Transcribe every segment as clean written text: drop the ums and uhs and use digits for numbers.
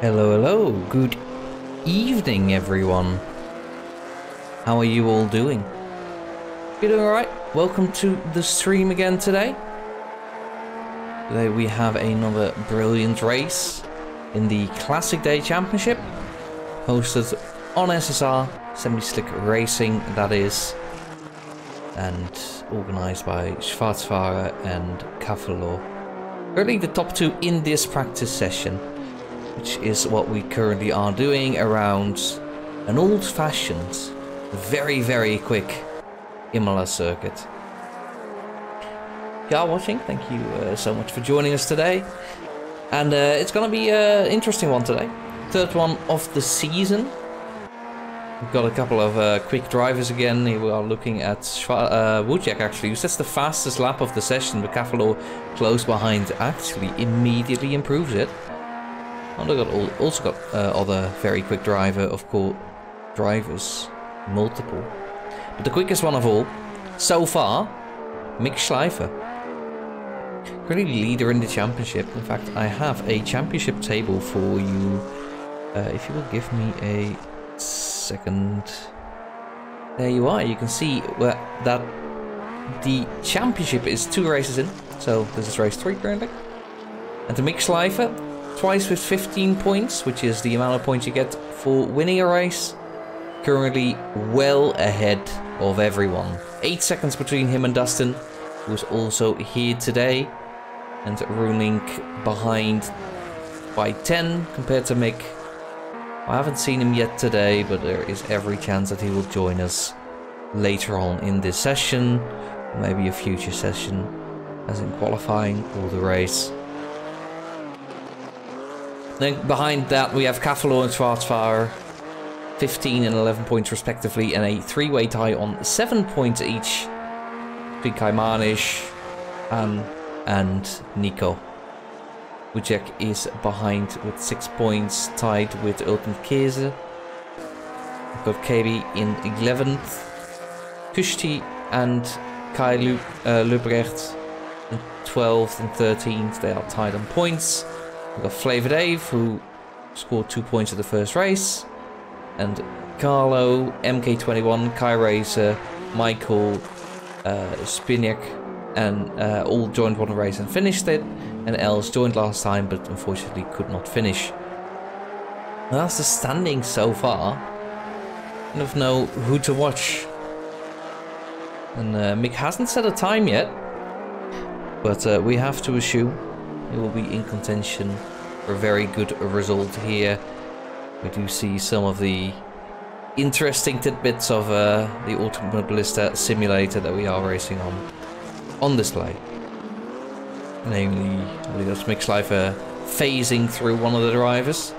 Hello, hello, good evening everyone. How are you all doing? You doing alright? Welcome to the stream again today. Today we have another brilliant race in the Classic Day Championship, hosted on SSR, Semi-Slick Racing that is, and organised by Schwarzfahrer and Cavallo. Currently the top two in this practice session, which is what we currently are doing around an old-fashioned, very quick Imola circuit. If you are watching, thank you so much for joining us today. And it's gonna be an interesting one today. Third one of the season. We've got a couple of quick drivers again. Here we are looking at Wojciech actually, who sets the fastest lap of the session, but Cavallo close behind actually immediately improves it. And we've also got other very quick drivers, multiple. But the quickest one of all, so far, Mick Schleifer. Currently leader in the championship. In fact, I have a championship table for you. If you will give me a second. There you are. You can see that the championship is 2 races in. So this is race 3 currently. And to Mick Schleifer, twice with 15 points, which is the amount of points you get for winning a race. Currently well ahead of everyone. 8 seconds between him and Dustin, who's also here today. And Roelink behind by 10 compared to Mick. I haven't seen him yet today, but there is every chance that he will join us later on in this session. Maybe a future session, as in qualifying or the race. Then behind that we have Cavallo and Schwarzfahrer, 15 and 11 points respectively, and a 3-way tie on 7 points each between Kaimanish and Nico Wojciech is behind with 6 points, tied with Ultimate Käse. We've got KB in 11th. Kushti and Kai Lubrecht in 12th and 13th. They are tied on points. We've got Flavor Dave, who scored 2 points in the first race. And Carlo, MK21, Kai Racer, Michael, Spiniak, and all joined one race and finished it. And Els joined last time, but unfortunately could not finish. Well, that's the standing so far. I don't know who to watch. And Mick hasn't set a time yet, but we have to assume he will be in contention for a very good result here. We do see some of the interesting tidbits of the Automobilista simulator that we are racing on display. Namely, I believe that's Mick Schleifer phasing through one of the drivers.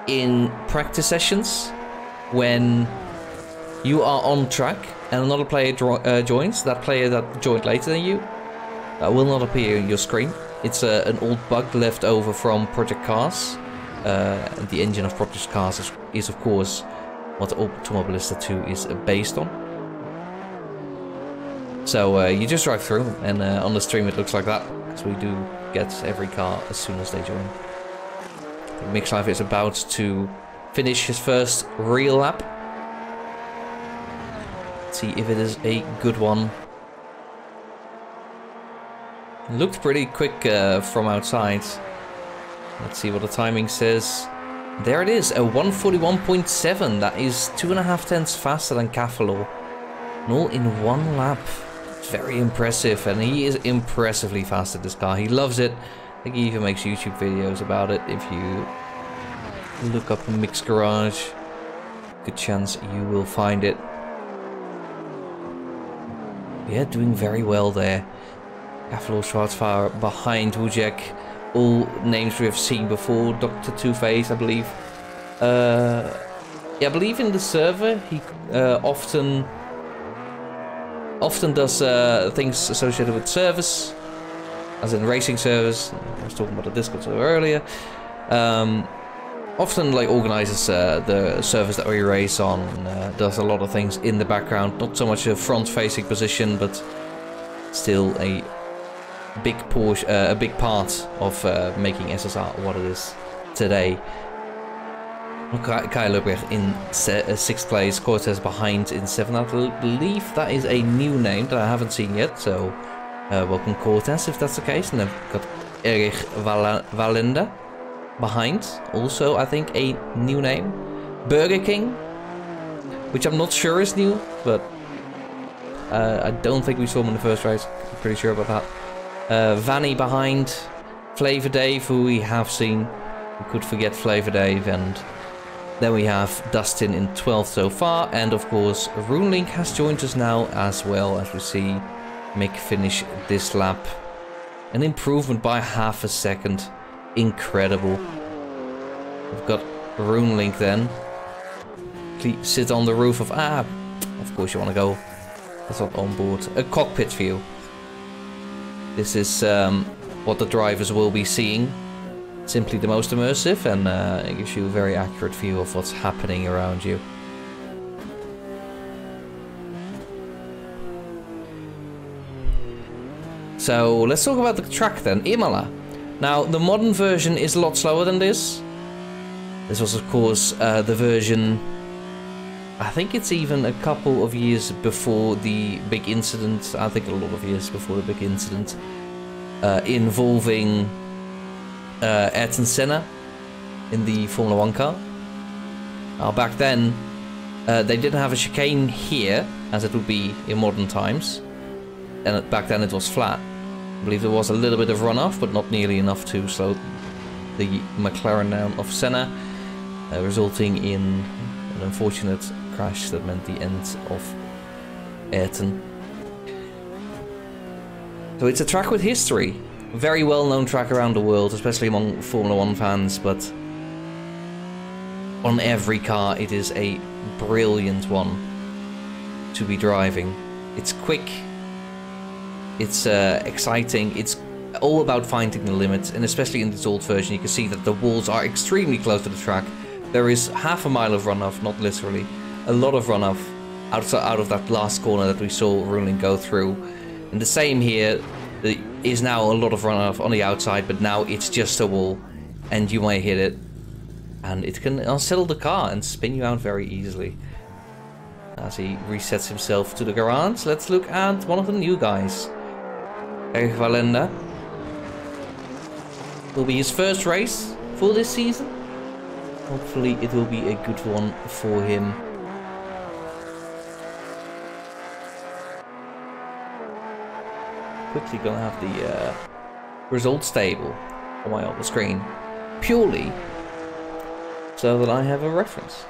In practice sessions, when you are on track and another player joins, that player that joined later than you, that will not appear on your screen. It's an old bug left over from Project Cars. And the engine of Project Cars is of course what Automobilista 2 is based on. So you just drive through, and on the stream it looks like that, because we do get every car as soon as they join. Mick Schleifer is about to finish his first real lap. Let's see if it is a good one. It looked pretty quick from outside. Let's see what the timing says. There it is, a 141.7. That is 2.5 tenths faster than Cafalo. And all in one lap. Very impressive, and he is impressively fast at this car. He loves it. I think he even makes YouTube videos about it. If you look up Mick's Garage, good chance you will find it. Yeah, doing very well there. Cafalo Schwarzfahrer behind Wojciech. All names we have seen before. Dr. Two-Face, I believe. Yeah, I believe in the server he often does things associated with service, as in racing service. I was talking about the Discord server earlier. Often like organizes the servers that we race on, and does a lot of things in the background. Not so much a front-facing position, but still a big Porsche, a big part of making SSR what it is today. Kai Lubrecht in 6th place, Cortez behind in 7th. I believe that is a new name that I haven't seen yet, so welcome Cortez if that's the case. And then we've got Erich Valenda behind, also I think a new name. Burger King, which I'm not sure is new, but I don't think we saw him in the first race. I'm pretty sure about that. Vanny behind, Flavor Dave, who we have seen. We could forget Flavor Dave, and then we have Dustin in 12th so far, and of course Runelink has joined us now as well, as we see Mick finish this lap. An improvement by half a second. Incredible. We've got Runelink then. Sit on the roof of... of course you want to go. That's not on board. A cockpit view. This is what the drivers will be seeing. Simply the most immersive, and it gives you a very accurate view of what's happening around you. So let's talk about the track then, Imola. Now the modern version is a lot slower than this. This was of course the version, I think it's even a couple of years before the big incident. I think a lot of years before the big incident involving Ayrton Senna in the Formula 1 car. Now back then they didn't have a chicane here as it would be in modern times, and back then it was flat. I believe there was a little bit of runoff, but not nearly enough to slow the McLaren down of Senna, resulting in an unfortunate crash that meant the end of Ayrton. So it's a track with history. A very well-known track around the world, especially among Formula 1 fans, but on every car it is a brilliant one to be driving. It's quick, it's exciting, it's all about finding the limits, and especially in this old version, you can see that the walls are extremely close to the track. There is half a mile of runoff, not literally, a lot of runoff out of that last corner that we saw Ruling go through. And the same here, there is now a lot of runoff on the outside, but now it's just a wall, and you might hit it, and it can unsettle the car and spin you out very easily. As he resets himself to the garage, let's look at one of the new guys. Erich Valenda. Will be his first race for this season. Hopefully it will be a good one for him. Quickly gonna have the results table on my other screen. Purely so that I have a reference.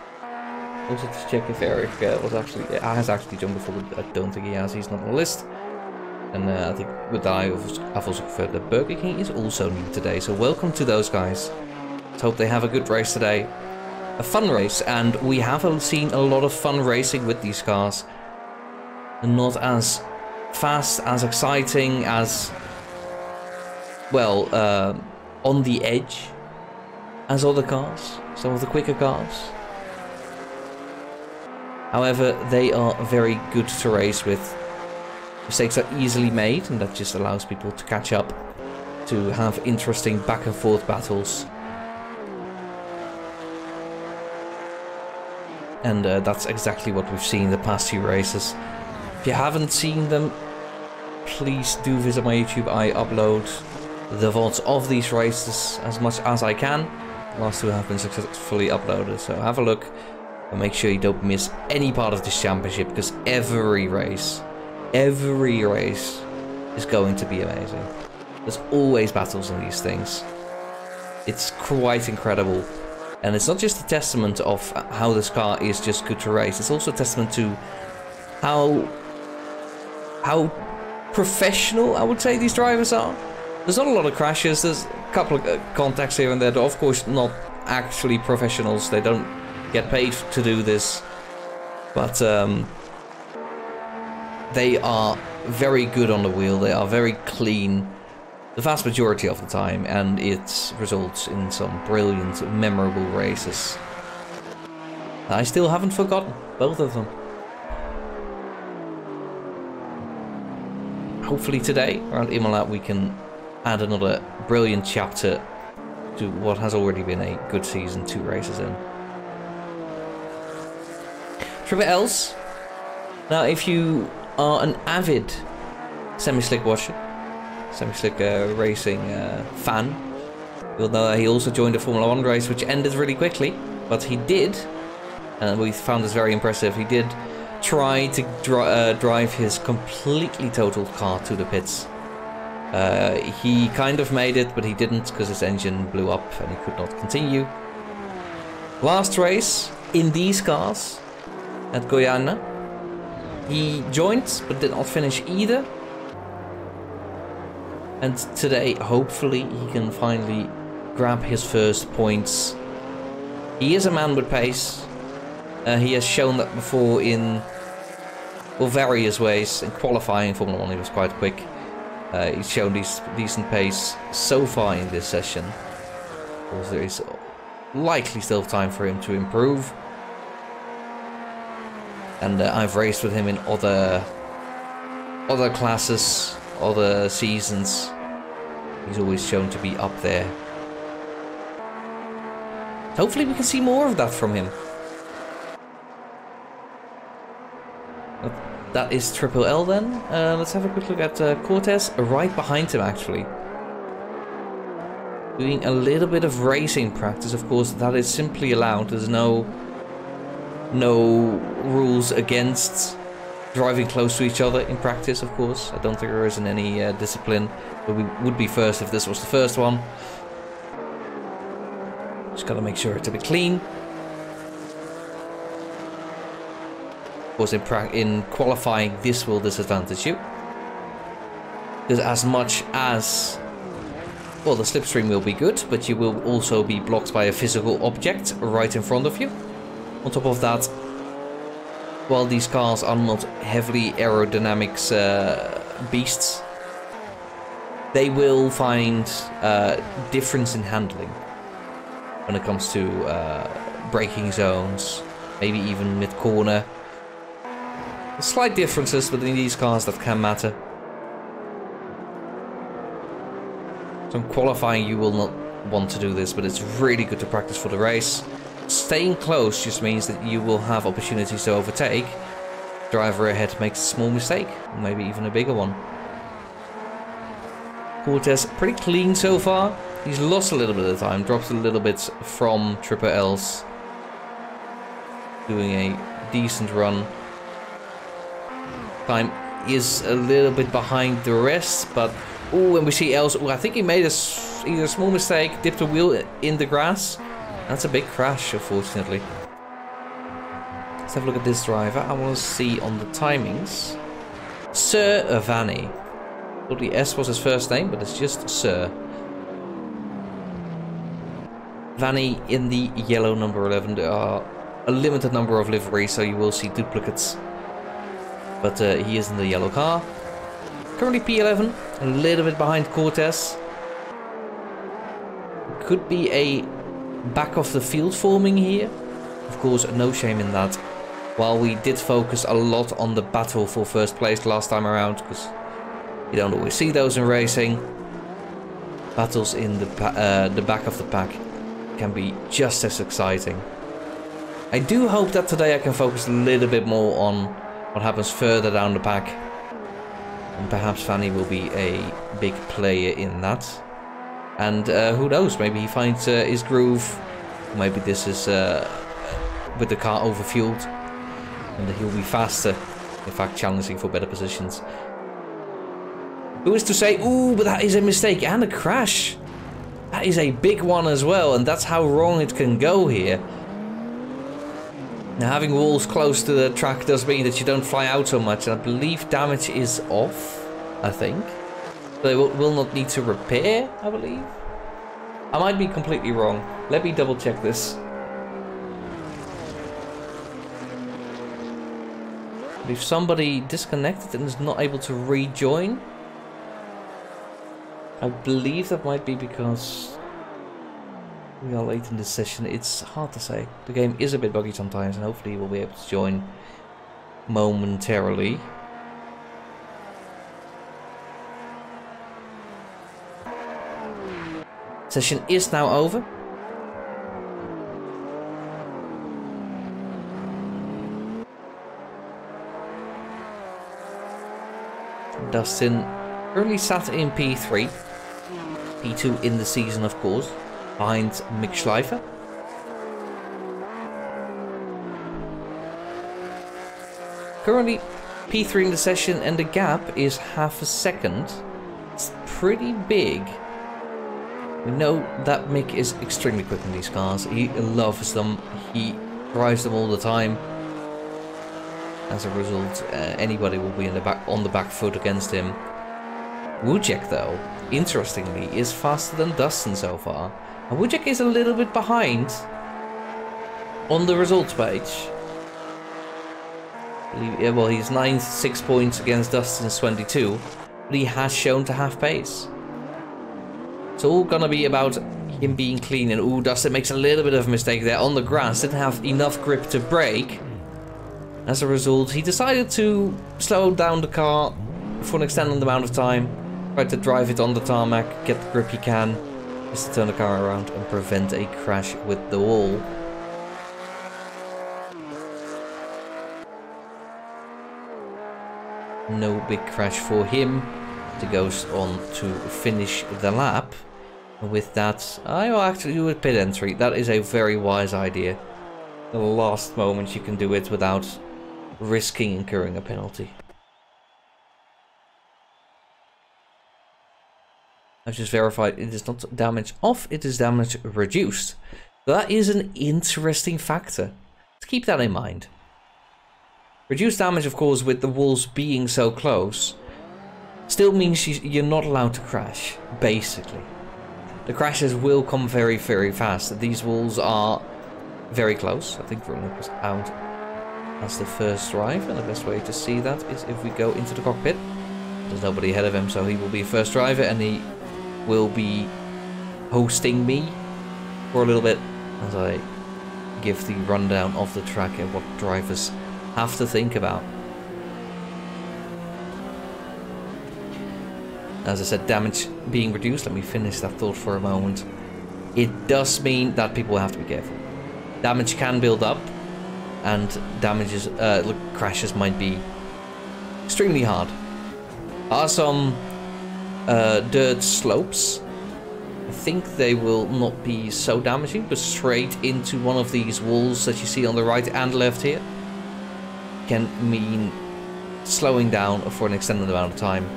Also to check if Eric has actually jumped before, but I don't think he has. He's not on the list. And I think with that, I've also heard that Burger King is also new today. So welcome to those guys. Let's hope they have a good race today. A fun race, and we have seen a lot of fun racing with these cars. And not as fast, as exciting, as well on the edge as other cars. Some of the quicker cars. However, they are very good to race with. Mistakes are easily made, and that just allows people to catch up, to have interesting back and forth battles. And that's exactly what we've seen the past few races. If you haven't seen them, please do visit my YouTube. I upload the VODs of these races as much as I can. The last two have been successfully uploaded, so have a look. And make sure you don't miss any part of this championship, because every race is going to be amazing. There's always battles in these things. It's quite incredible. And it's not just a testament of how this car is just good to race, it's also a testament to how professional, I would say, these drivers are. There's not a lot of crashes, there's a couple of contacts here and there. They're of course not actually professionals, they don't get paid to do this, but they are very good on the wheel, they are very clean the vast majority of the time, and it results in some brilliant, memorable races. I still haven't forgotten both of them. Hopefully today, around Imola, we can add another brilliant chapter to what has already been a good season, 2 races in. Triple L's. Now, if you are an avid semi-slick watcher, semi-slick racing fan, you'll know that he also joined a Formula 1 race, which ended really quickly. But he did, and we found this very impressive, he did try to drive his completely totaled car to the pits. He kind of made it, but he didn't, because his engine blew up and he could not continue. Last race in these cars at Guyana, he joined but did not finish either. And today, hopefully, he can finally grab his first points. He is a man with pace. He has shown that before in various ways. In qualifying Formula 1, he was quite quick. He's shown decent pace so far in this session. Of course, there is likely still time for him to improve. And I've raced with him in other classes, other seasons. He's always shown to be up there. Hopefully we can see more of that from him. That is Triple L then. Let's have a quick look at Cortez, right behind him actually. Doing a little bit of racing practice, of course, that is simply allowed. There's no rules against driving close to each other in practice, of course. I don't think there is in any discipline, but we would be first if this was the first one. Just gotta make sure it's a bit clean. Of course, in qualifying, this will disadvantage you. Because as much as, well, the slipstream will be good, but you will also be blocked by a physical object right in front of you. On top of that, while these cars are not heavily aerodynamics beasts, they will find difference in handling when it comes to braking zones, maybe even mid-corner. Slight differences within these cars that can matter. So in qualifying you will not want to do this, but it's really good to practice for the race. Staying close just means that you will have opportunities to overtake. Driver ahead makes a small mistake, or maybe even a bigger one. Cortez pretty clean so far. He's lost a little bit of time, dropped a little bit from Triple L's. Doing a decent run. Time is a little bit behind the rest, but oh, and we see Els. I think he made either a small mistake, dipped a wheel in the grass. That's a big crash, unfortunately. Let's have a look at this driver. I want to see on the timings. Sir Vanny. Thought the S was his first name, but it's just Sir. Vanny in the yellow number 11. There are a limited number of liveries, so you will see duplicates. But he is in the yellow car. Currently P11, a little bit behind Cortez. Could be a back of the field forming here. Of course, no shame in that. While we did focus a lot on the battle for first place last time around, because you don't always see those in racing. Battles in the back of the pack can be just as exciting. I do hope that today I can focus a little bit more on what happens further down the pack. And perhaps Vanny will be a big player in that. And who knows, maybe he finds his groove. Maybe this is with the car overfueled. And he'll be faster. In fact, challenging for better positions. Who is to say, ooh, but that is a mistake and a crash. That is a big one as well. And that's how wrong it can go here. Now, having walls close to the track does mean that you don't fly out so much. And I believe damage is off, I think. They will not need to repair, I believe. I might be completely wrong. Let me double check this. If somebody disconnected and is not able to rejoin, I believe that might be because we are late in this session. It's hard to say. The game is a bit buggy sometimes, and hopefully we'll be able to join momentarily. Session is now over. Dustin currently sat in P3. P2 in the season, of course, behind Mick Schleifer. Currently P3 in the session, and the gap is half a second. It's pretty big. We know that Mick is extremely quick in these cars. He loves them. He drives them all the time. As a result, anybody will be in on the back foot against him. Wojciech, though, interestingly, is faster than Dustin so far. And Wojciech is a little bit behind on the results page. Yeah, well, he's 9th, 6 points against Dustin's 22, but he has shown to have pace. It's all gonna be about him being clean, and ooh, Dustin makes a little bit of a mistake there on the grass, didn't have enough grip to brake. As a result, he decided to slow down the car for an extended amount of time, tried to drive it on the tarmac, get the grip he can, just to turn the car around and prevent a crash with the wall. No big crash for him. He goes on to finish the lap. And with that, I will actually do a pit entry. That is a very wise idea. The last moment you can do it without risking incurring a penalty. I've just verified it is not damage off, it is damage reduced. That is an interesting factor. Let's keep that in mind. Reduced damage, of course, with the walls being so close, still means you're not allowed to crash, basically. The crashes will come very, very fast. These walls are very close. I think Veronique was out as the first drive, and the best way to see that is if we go into the cockpit. There's nobody ahead of him, so he will be first driver, and he will be hosting me for a little bit as I give the rundown of the track and what drivers have to think about. As I said, damage being reduced. Let me finish that thought for a moment. It does mean that people have to be careful. Damage can build up, and crashes might be extremely hard. Are some dirt slopes. I think they will not be so damaging, but straight into one of these walls that you see on the right and left here can mean slowing down for an extended amount of time.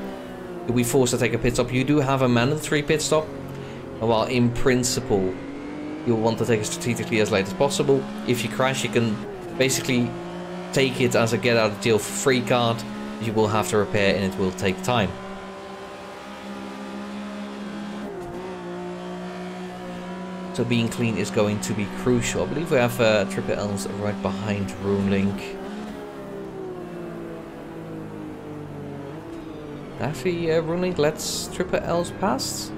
You'll be forced to take a pit stop. You do have a mandatory pit stop, while in principle you'll want to take it strategically as late as possible. If you crash, you can basically take it as a get out of jail free card. You will have to repair, and it will take time. So being clean is going to be crucial. I believe we have Triple L's right behind Roomlink. Actually, Roomlink lets Triple L's pass.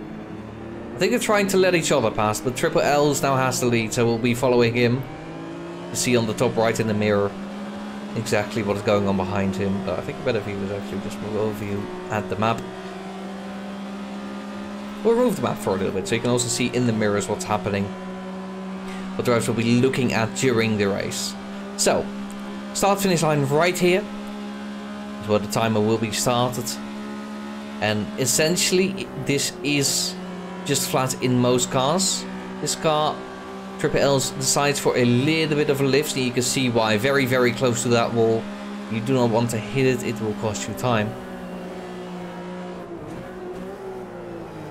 I think they're trying to let each other pass, but Triple L's now has the lead, so we'll be following him to see on the top right in the mirror exactly what is going on behind him. I think a better view is actually just move over you at the map. We'll remove the map for a little bit so you can also see in the mirrors what's happening, what drivers will be looking at during the race. So, start finish line right here is where the timer will be started. And essentially, this is just flat in most cars. This car, Triple L's, decides for a little bit of a lift, and you can see why. Very, very close to that wall. You do not want to hit it, it will cost you time.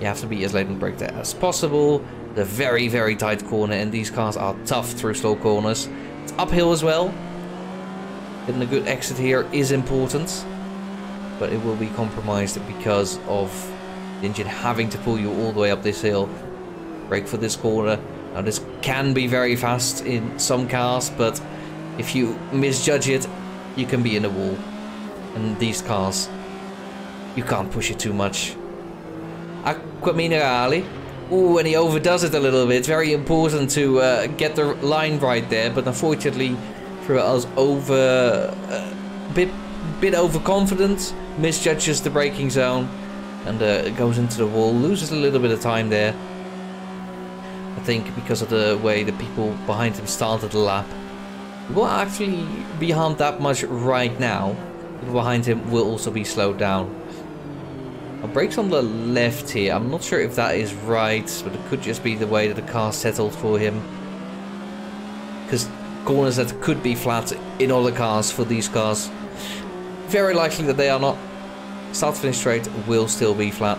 You have to be as late on the brake there as possible. The very, very tight corner, and these cars are tough through slow corners. It's uphill as well. Getting a good exit here is important, but it will be compromised because of the engine having to pull you all the way up this hill. Brake for this corner. Now this can be very fast in some cars, but if you misjudge it, you can be in a wall. And these cars, you can't push it too much. Acqua Minerale. Ooh, and he overdoes it a little bit. It's very important to get the line right there, but unfortunately, Triple over bit overconfident, misjudges the braking zone, and goes into the wall, loses a little bit of time there. I think because of the way the people behind him started the lap. He won't actually be harmed that much right now. People behind him will also be slowed down. Brakes on the left here. I'm not sure if that is right, but it could just be the way that the car settled for him. Because corners that could be flat in other cars for these cars, very likely that they are not. Start finish straight will still be flat.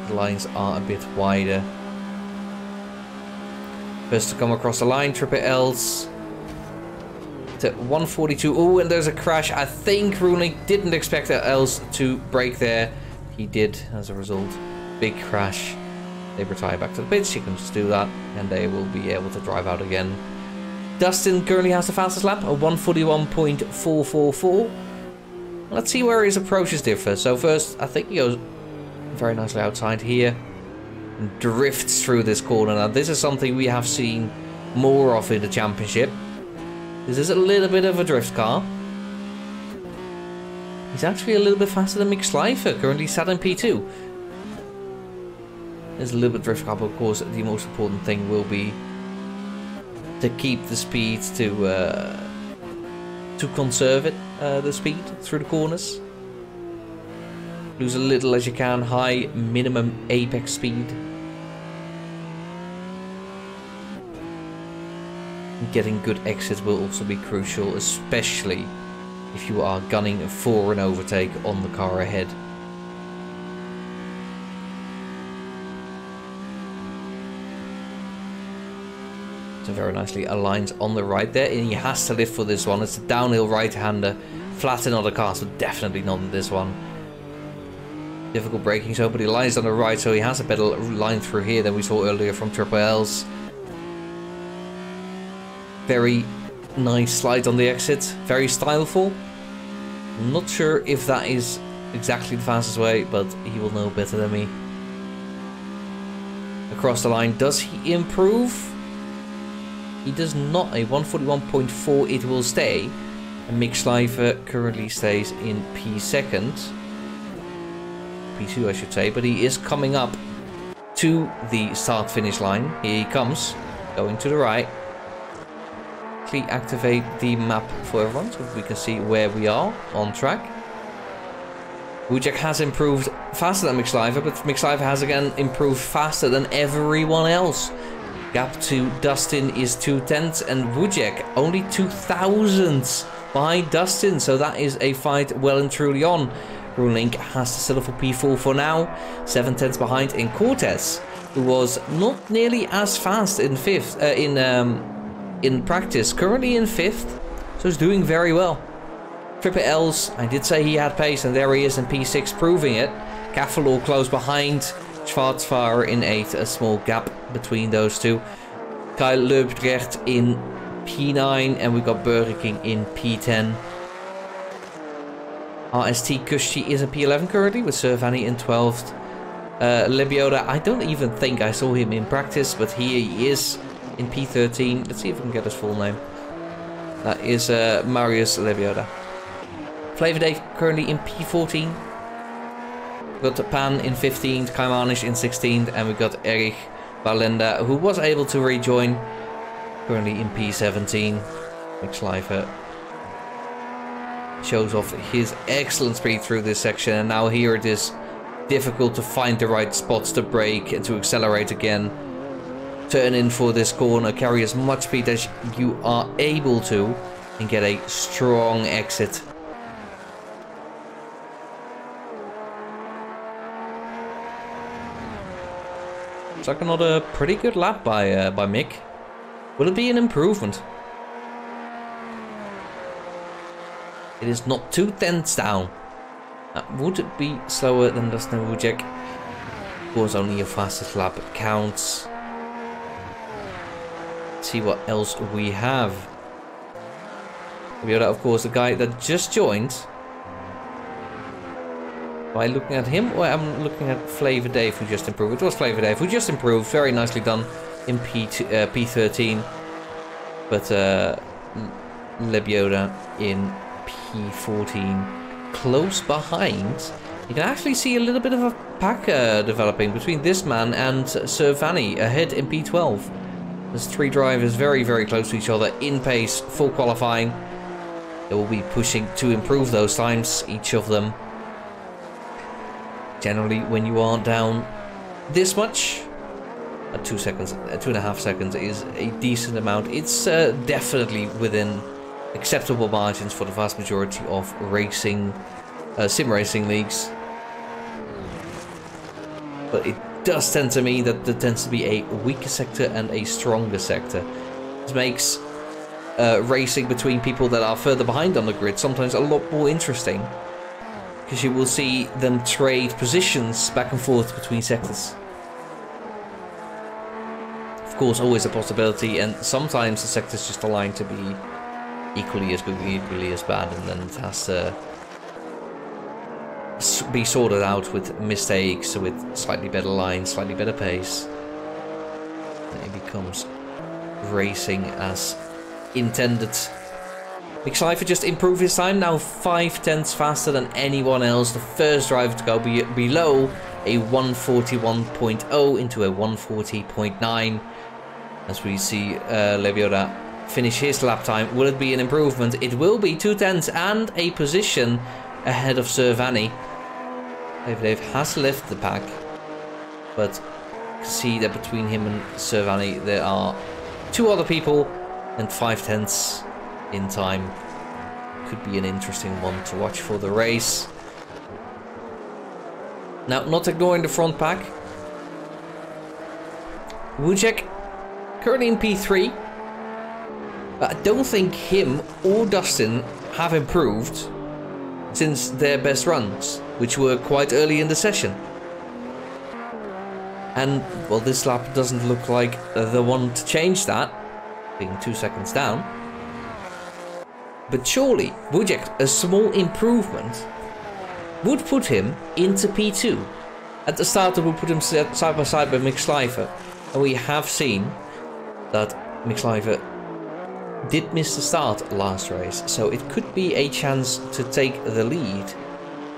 The lines are a bit wider. First to come across the line, Triple L's to 142. Oh, and there's a crash. I think Rooney didn't expect L's to brake there. He did as a result. Big crash. They retire back to the pits. You can just do that, and they will be able to drive out again. Dustin currently has the fastest lap, a 141.444. Let's see where his approaches differ. So first, I think he goes very nicely outside here and drifts through this corner. Now, this is something we have seen more of in the championship. This is a little bit of a drift car. He's actually a little bit faster than Mick Schleifer, currently sat in P2. There's a little bit of drift car, but of course the most important thing will be to keep the speed, to conserve it, the speed through the corners. Lose a little as you can, high minimum apex speed. Getting good exits will also be crucial, especially if you are gunning for an overtake on the car ahead. So very nicely aligns on the right there, and he has to lift for this one. It's a downhill right-hander, flat in other cars, but definitely not in this one. Difficult braking, so but he lines on the right, so he has a better line through here than we saw earlier from Triple L's. Very nice slide on the exit, very styleful. Not sure if that is exactly the fastest way, but he will know better than me. Across the line, does he improve? He does not. A 141.4 it will stay. And Mick Schleifer currently stays in P2. P2 I should say, but he is coming up to the start-finish line. Here he comes, going to the right. Quickly activate the map for everyone so we can see where we are on track. Wojciech has improved faster than Mick Schleifer, but Mick Schleifer has again improved faster than everyone else. Gap to Dustin is 0.2 and Wojciech only 0.002 behind Dustin, so that is a fight well and truly on. Grunlink has to settle for P4 for now, 0.7 behind in Cortez, who was not nearly as fast in fifth in practice, currently in 5th, so he's doing very well. Triple L's, I did say he had pace, and there he is in P6 proving it. Kaffelor close behind, Schwarzfahrer in 8th, a small gap between those two. Kyle Leubrecht in P9, and we got Burger King in P10. RST Kushti is in P11 currently, with Servani in 12th. Lebioda, I don't even think I saw him in practice, but here he is in P13. Let's see if we can get his full name. That is Marius Lebioda. Flavor Dave currently in P14. We got Pan in 15th, Kaimanish in 16th, and we got Erich Valenda, who was able to rejoin, currently in P17. Mick Schleifer shows off his excellent speed through this section, and now here it is difficult to find the right spots to brake and to accelerate again. Turn in for this corner, carry as much speed as you are able to, and get a strong exit. Looks like another pretty good lap by Mick. Will it be an improvement? It is not 0.2 down. Would it be slower than Dustin Wojciech? Of course, only your fastest lap counts. Let's see what else we have. We have, of course, the guy that just joined. Am I looking at him, or I'm looking at Flavor Dave, who just improved? It was Flavor Dave who just improved. Very nicely done in P13. But Lebioda in P14. Close behind. You can actually see a little bit of a pack developing between this man and Servani ahead in P12. There's 3 drivers very, very close to each other in pace for qualifying. They will be pushing to improve those times, each of them. Generally, when you are down this much, 2 seconds, 2.5 seconds is a decent amount. It's definitely within acceptable margins for the vast majority of racing, sim racing leagues. But it does tend to mean that there tends to be a weaker sector and a stronger sector. This makes racing between people that are further behind on the grid sometimes a lot more interesting, because you will see them trade positions back and forth between sectors. Of course, always a possibility, and sometimes the sectors just align to be equally as good, equally as bad, and then it has to be sorted out with mistakes, with slightly better lines, slightly better pace. And it becomes racing as intended. Mick Schleifer just improved his time, now 0.5 faster than anyone else. The first driver to go below a 141.0 into a 140.9. As we see Lebioda finish his lap time. Will it be an improvement? It will be 0.2 and a position ahead of Servani. Dave has left the pack, but you can see that between him and Servani there are 2 other people and 0.5 in time. Could be an interesting one to watch for the race. Now, not ignoring the front pack, Wojciech currently in P3. But I don't think him or Dustin have improved since their best runs, which were quite early in the session. And, well, this lap doesn't look like the one to change that, being 2 seconds down. But surely, Wujek, a small improvement would put him into P2. At the start, it would put him side by side with Mick Schleifer. And we have seen that Mick Schleifer did miss the start last race. So it could be a chance to take the lead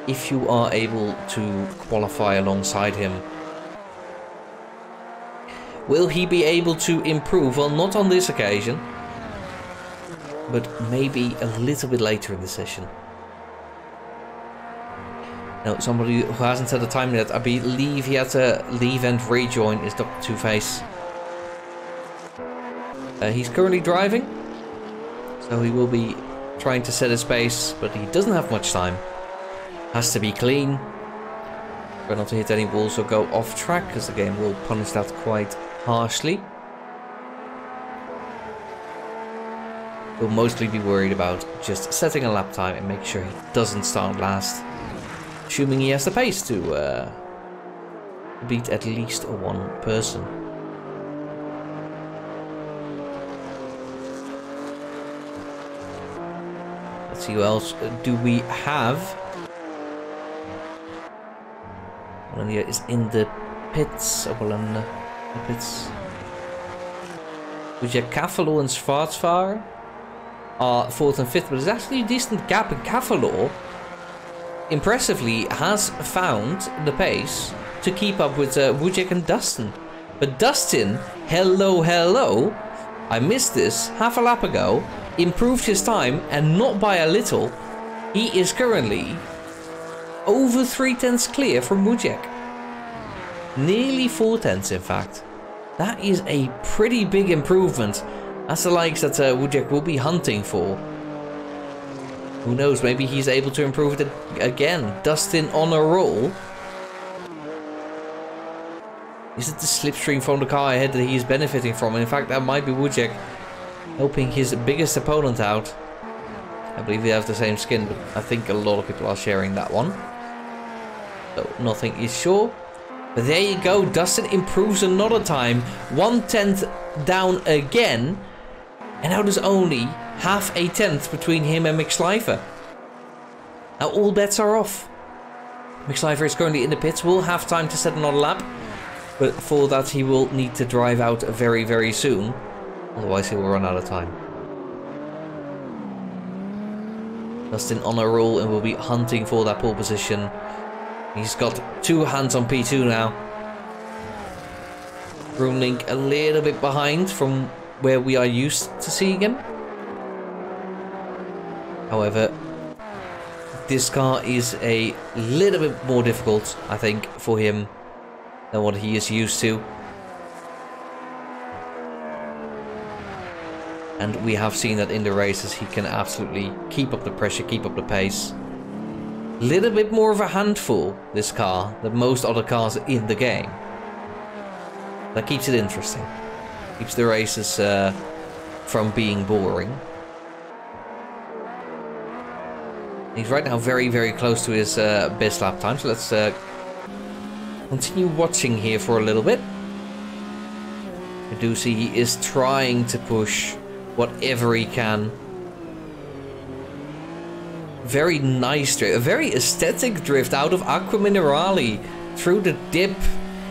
if you are able to qualify alongside him. Will he be able to improve? Well, not on this occasion, but maybe a little bit later in the session. Now, somebody who hasn't said the time yet, I believe he had to leave and rejoin, is Dr. Two-Face. He's currently driving, so he will be trying to set his pace, but he doesn't have much time. Has to be clean. Try not to hit any walls or go off track, because the game will punish that quite harshly. He'll mostly be worried about just setting a lap time and make sure he doesn't start last. Assuming he has the pace to beat at least one person. Let's see who else do we have. One here is in the pits. The pits. Wujek, Cavalo and Schwarzfahrer are 4th and 5th, but there's actually a decent gap. And Cavalo impressively has found the pace to keep up with Wujek and Dustin. But Dustin, hello, I missed this half a lap ago, improved his time, and not by a little. He is currently over 3/10 clear from Wujek. Nearly 4/10 in fact. That is a pretty big improvement. That's the likes that Wujek will be hunting for. Who knows, maybe he's able to improve it again. Dustin on a roll. Is it the slipstream from the car ahead that he is benefiting from? In fact, that might be Wujek helping his biggest opponent out. I believe they have the same skin, but I think a lot of people are sharing that one. So nothing is sure. But there you go, Dustin improves another time. 1/10 down again. And now there's only half a tenth between him and Mick Schleifer. Now all bets are off. Mick Schleifer is currently in the pits, will have time to set another lap. But for that he will need to drive out very, very soon. Otherwise he will run out of time. Dustin on a roll and will be hunting for that pole position. He's got 2 hands on P2 now. Roomlink a little bit behind from where we are used to seeing him. However, this car is a little bit more difficult, I think, for him than what he is used to. And we have seen that in the races he can absolutely keep up the pressure, keep up the pace. Little bit more of a handful, this car, than most other cars in the game. That keeps it interesting. Keeps the races from being boring. He's right now very, very close to his best lap time. So let's continue watching here for a little bit. I do see he is trying to push whatever he can. Very nice drift, a very aesthetic drift out of Aqua Minerale through the dip,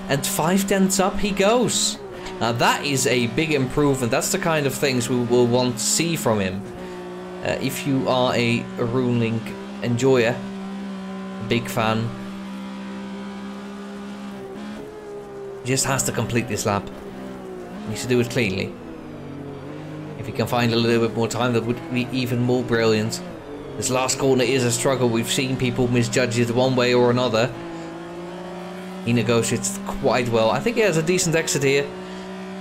and 5/10 up he goes. Now that is a big improvement. That's the kind of things we will want to see from him. If you are a Roonlink enjoyer, big fan, just has to complete this lap. Needs to do it cleanly. If he can find a little bit more time, that would be even more brilliant. This last corner is a struggle. We've seen people misjudge it one way or another. He negotiates quite well. I think he has a decent exit here.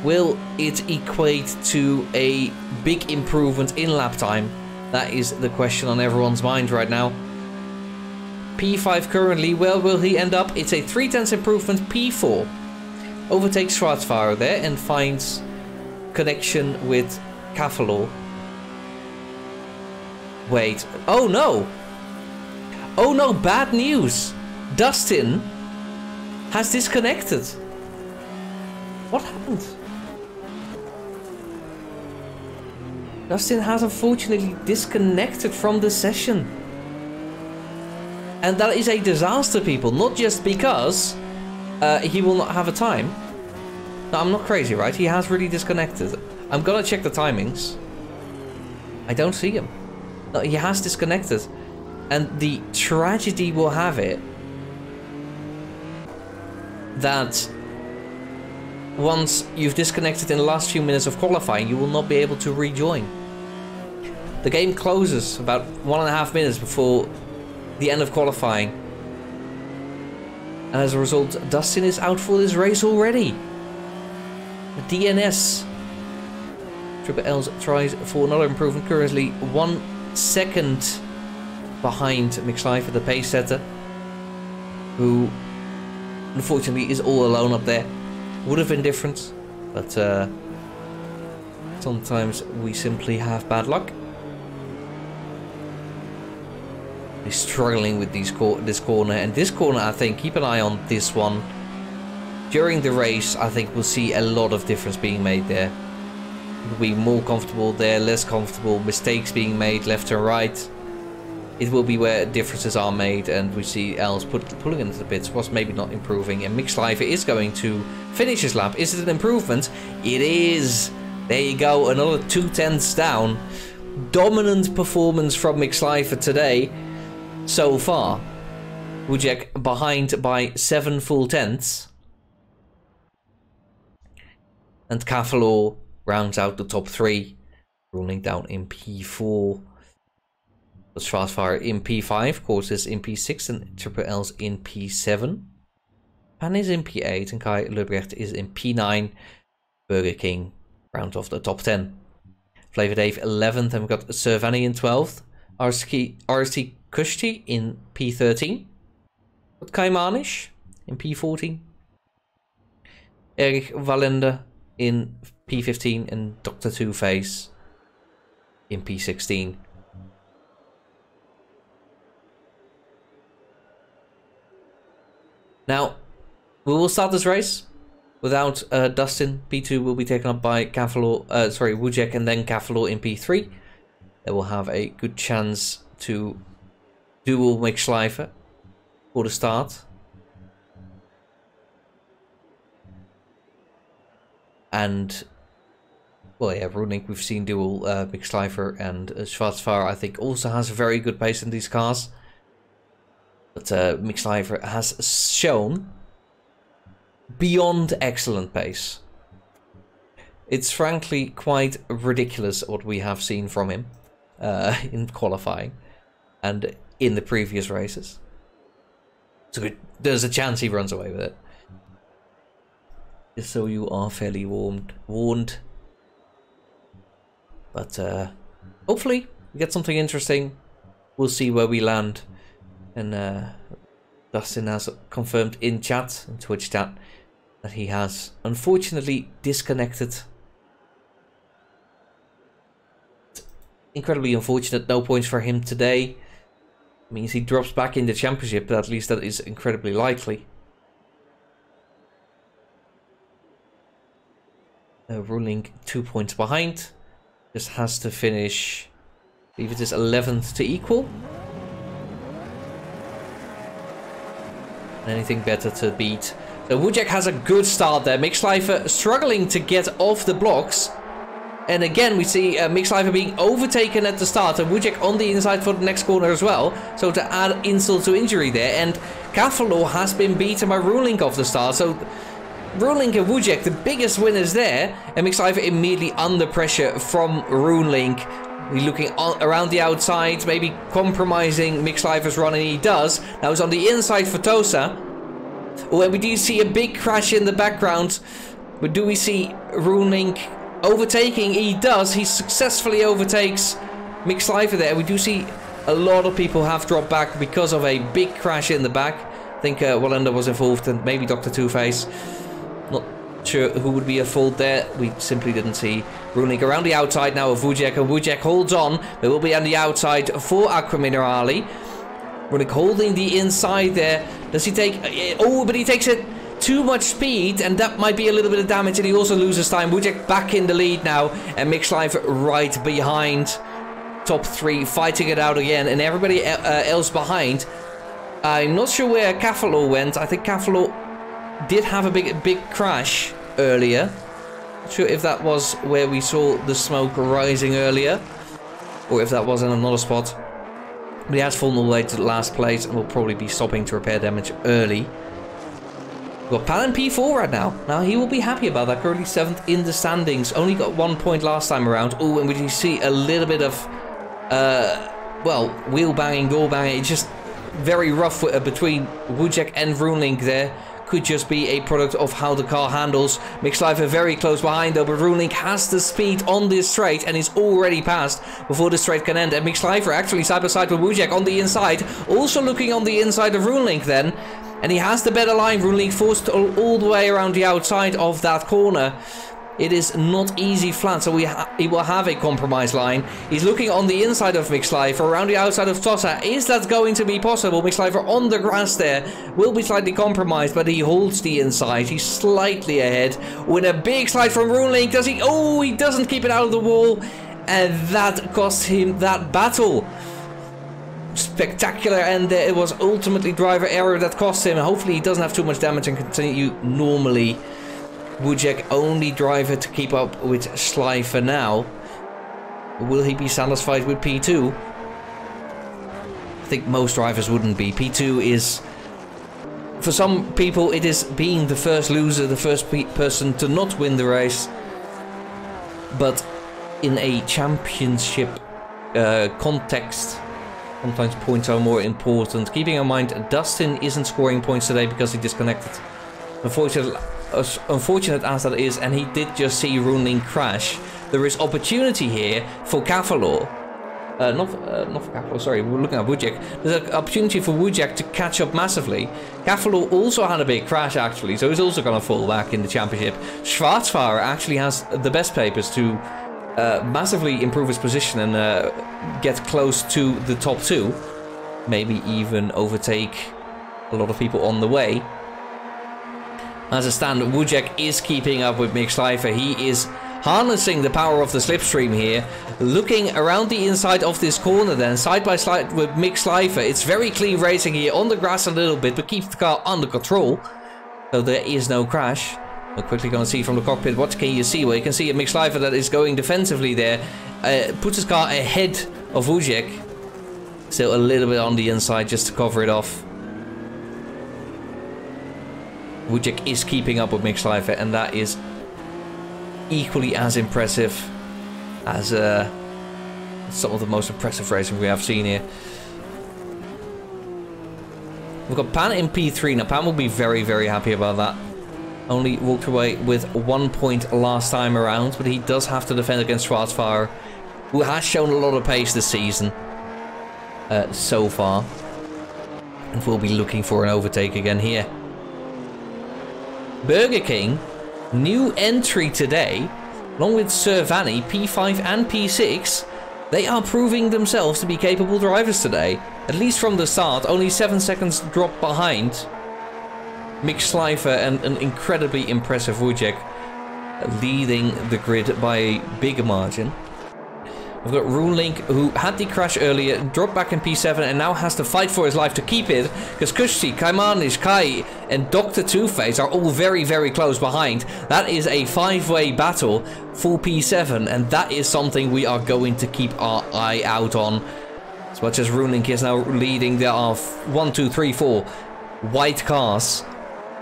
Will it equate to a big improvement in lap time? That is the question on everyone's mind right now. P5 currently. Where will he end up? It's a 3/10 improvement. P4 overtakes Schwarzfahrer there and finds connection with Cavalo. Wait. Oh no! Oh no, bad news! Dustin has disconnected. What happened? Dustin has unfortunately disconnected from the session. And that is a disaster, people. Not just because he will not have a time. No, I'm not crazy, right? He has really disconnected. I'm gonna check the timings. I don't see him. No, he has disconnected. And the tragedy will have it that once you've disconnected in the last few minutes of qualifying, you will not be able to rejoin. The game closes about 1.5 minutes before the end of qualifying. And as a result, Dustin is out for this race already. The DNS. Triple L tries for another improvement, currently 1 second behind Mick Schleifer, the pace setter, who unfortunately is all alone up there. Would have been different, but sometimes we simply have bad luck. He's struggling with this corner, and this corner, I think, keep an eye on this one. During the race, I think we'll see a lot of difference being made there. We'll be more comfortable there, less comfortable, mistakes being made left and right. It will be where differences are made, and we see Els pulling into the pits, was maybe not improving, and Mick Schleifer is going to finish his lap. Is it an improvement? It is! There you go, another 2/10 down. Dominant performance from Mick Schleifer today so far. Wujek behind by 7 full tenths. And Cavallor rounds out the top 3, rolling down in P4. Schwarzfahrer in P5, Course is in P6, and Triple L's in P7. Pan is in P8, and Kai Lubrecht is in P9. Burger King rounds off the top 10. Flavor Dave 11th, and we've got Servani in 12th. RST Kushti in P13. Got Kai Manish in P14. Erich Wallender in P15, and Dr. Two-Face in P16. Now, we will start this race without Dustin. P2 will be taken up by Wujek, and then Cavallor in P3. They will have a good chance to duel Mick Schleifer for the start. And, well, yeah, Roening, we've seen duel Mick Schleifer, and Schwarzfahrer, I think, also has a very good pace in these cars. But Mick Schleifer has shown beyond excellent pace. It's frankly quite ridiculous what we have seen from him in qualifying and in the previous races. So there's a chance he runs away with it. Just so you are fairly warned. But hopefully we get something interesting. We'll see where we land. And Dustin has confirmed in chat, in Twitch chat, that he has unfortunately disconnected. Incredibly unfortunate, no points for him today. Means he drops back in the championship, but at least that is incredibly likely. Ruling 2 points behind. Just has to finish, I believe it is 11th to equal. Anything better to beat. So Wujek has a good start there. Mick Schleifer struggling to get off the blocks. And again, we see Mick Schleifer being overtaken at the start. And Wujek on the inside for the next corner as well. So to add insult to injury there. And Cavallor has been beaten by Roeling off the start. So Roeling and Wujek, the biggest winners there. And Mick Schleifer immediately under pressure from Roeling. We're looking around the outside, maybe compromising Mick Schleifer's run, and he does. Now it's on the inside for Tosa. Where we do see a big crash in the background. But do we see Roeling overtaking? He does. He successfully overtakes Mick Schleifer there. We do see a lot of people have dropped back because of a big crash in the back. I think Wallender was involved, and maybe Dr. Two-Face. Not sure who would be at fault there. We simply didn't see. Roeling around the outside now of Wujek, and Wujek holds on. They will be on the outside for Aqua Minerali. Roeling holding the inside there. Does he take... Oh, but he takes it too much speed, and that might be a little bit of damage, and he also loses time. Wojciech back in the lead now, and Mick Schleifer right behind. Top 3 fighting it out again, and everybody else behind. I'm not sure where Cavalo went. I think Cavalo did have a big crash earlier. Not sure if that was where we saw the smoke rising earlier, or if that was in another spot. But he has fallen all the way to the last place and will probably be stopping to repair damage early. We've got Pan in P4 right now. Now he will be happy about that. Currently 7th in the standings. Only got 1 point last time around. Oh, and we see a little bit of, well, wheel banging, door banging. It's just very rough between Wojciech and Roenlink there. Could just be a product of how the car handles. Mick Schleifer very close behind though, but Roenlink has the speed on this straight and is already passed before the straight can end. And Mick Schleifer actually side by side with Wojciech on the inside, also looking on the inside of Roenlink then. And he has the better line. Roenlink forced all the way around the outside of that corner. It is not easy flat, so he will have a compromise line. He's looking on the inside of Mick Schleifer, around the outside of Tossa. Is that going to be possible? Mick Schleifer on the grass there will be slightly compromised, but he holds the inside. He's slightly ahead with a big slide from Roenlink. Does he? Oh, he doesn't keep it out of the wall, and that cost him that battle. Spectacular, and it was ultimately driver error that cost him. Hopefully he doesn't have too much damage and continue normally. Wojciech only driver to keep up with Schleifer now. Will he be satisfied with P2? I think most drivers wouldn't be. P2 is, for some people, it is being the first loser, the first person to not win the race. But in a championship context, sometimes points are more important. Keeping in mind, Dustin isn't scoring points today because he disconnected. Unfortunate as that is, and he did just see Roenlink crash. There is opportunity here for Cavalo. Not for Cavalo, sorry, we're looking at Wojciech. There's an opportunity for Wojciech to catch up massively. Cavalo also had a big crash actually, so he's also going to fall back in the championship. Schwarzfahrer actually has the best papers to massively improve his position and get close to the top 2. Maybe even overtake a lot of people on the way. As it stands, Wojciech is keeping up with Mick Schleifer. He is harnessing the power of the slipstream here. Looking around the inside of this corner then, side by side with Mick Schleifer. It's very clean racing here, on the grass a little bit, but keeps the car under control. So there is no crash. We're quickly going to see from the cockpit, what can you see? Well, you can see a Mick Schleifer that is going defensively there. Puts his car ahead of Wojciech. Still a little bit on the inside just to cover it off. Wojciech is keeping up with Mick Schleifer, and that is equally as impressive as some of the most impressive racing we have seen here. We've got Pan in P3. Now, Pan will be very, very happy about that. Only walked away with 1 point last time around, but he does have to defend against Schwarzfahrer, who has shown a lot of pace this season so far. And we'll be looking for an overtake again here. Burger King, new entry today, along with Sir Vanny, P5 and P6. They are proving themselves to be capable drivers today. At least from the start, only 7 seconds drop behind Mick Schleifer and an incredibly impressive Wojciech leading the grid by a big margin. We've got Roenlink, who had the crash earlier, dropped back in P7 and now has to fight for his life to keep it, because Kushti, Kaimanish, Kai and Dr. Two-Face are all very, very close behind. That is a 5-way battle for P7, and that is something we are going to keep our eye out on. As much as Roenlink is now leading, there are 1, 2, 3, 4 white cars.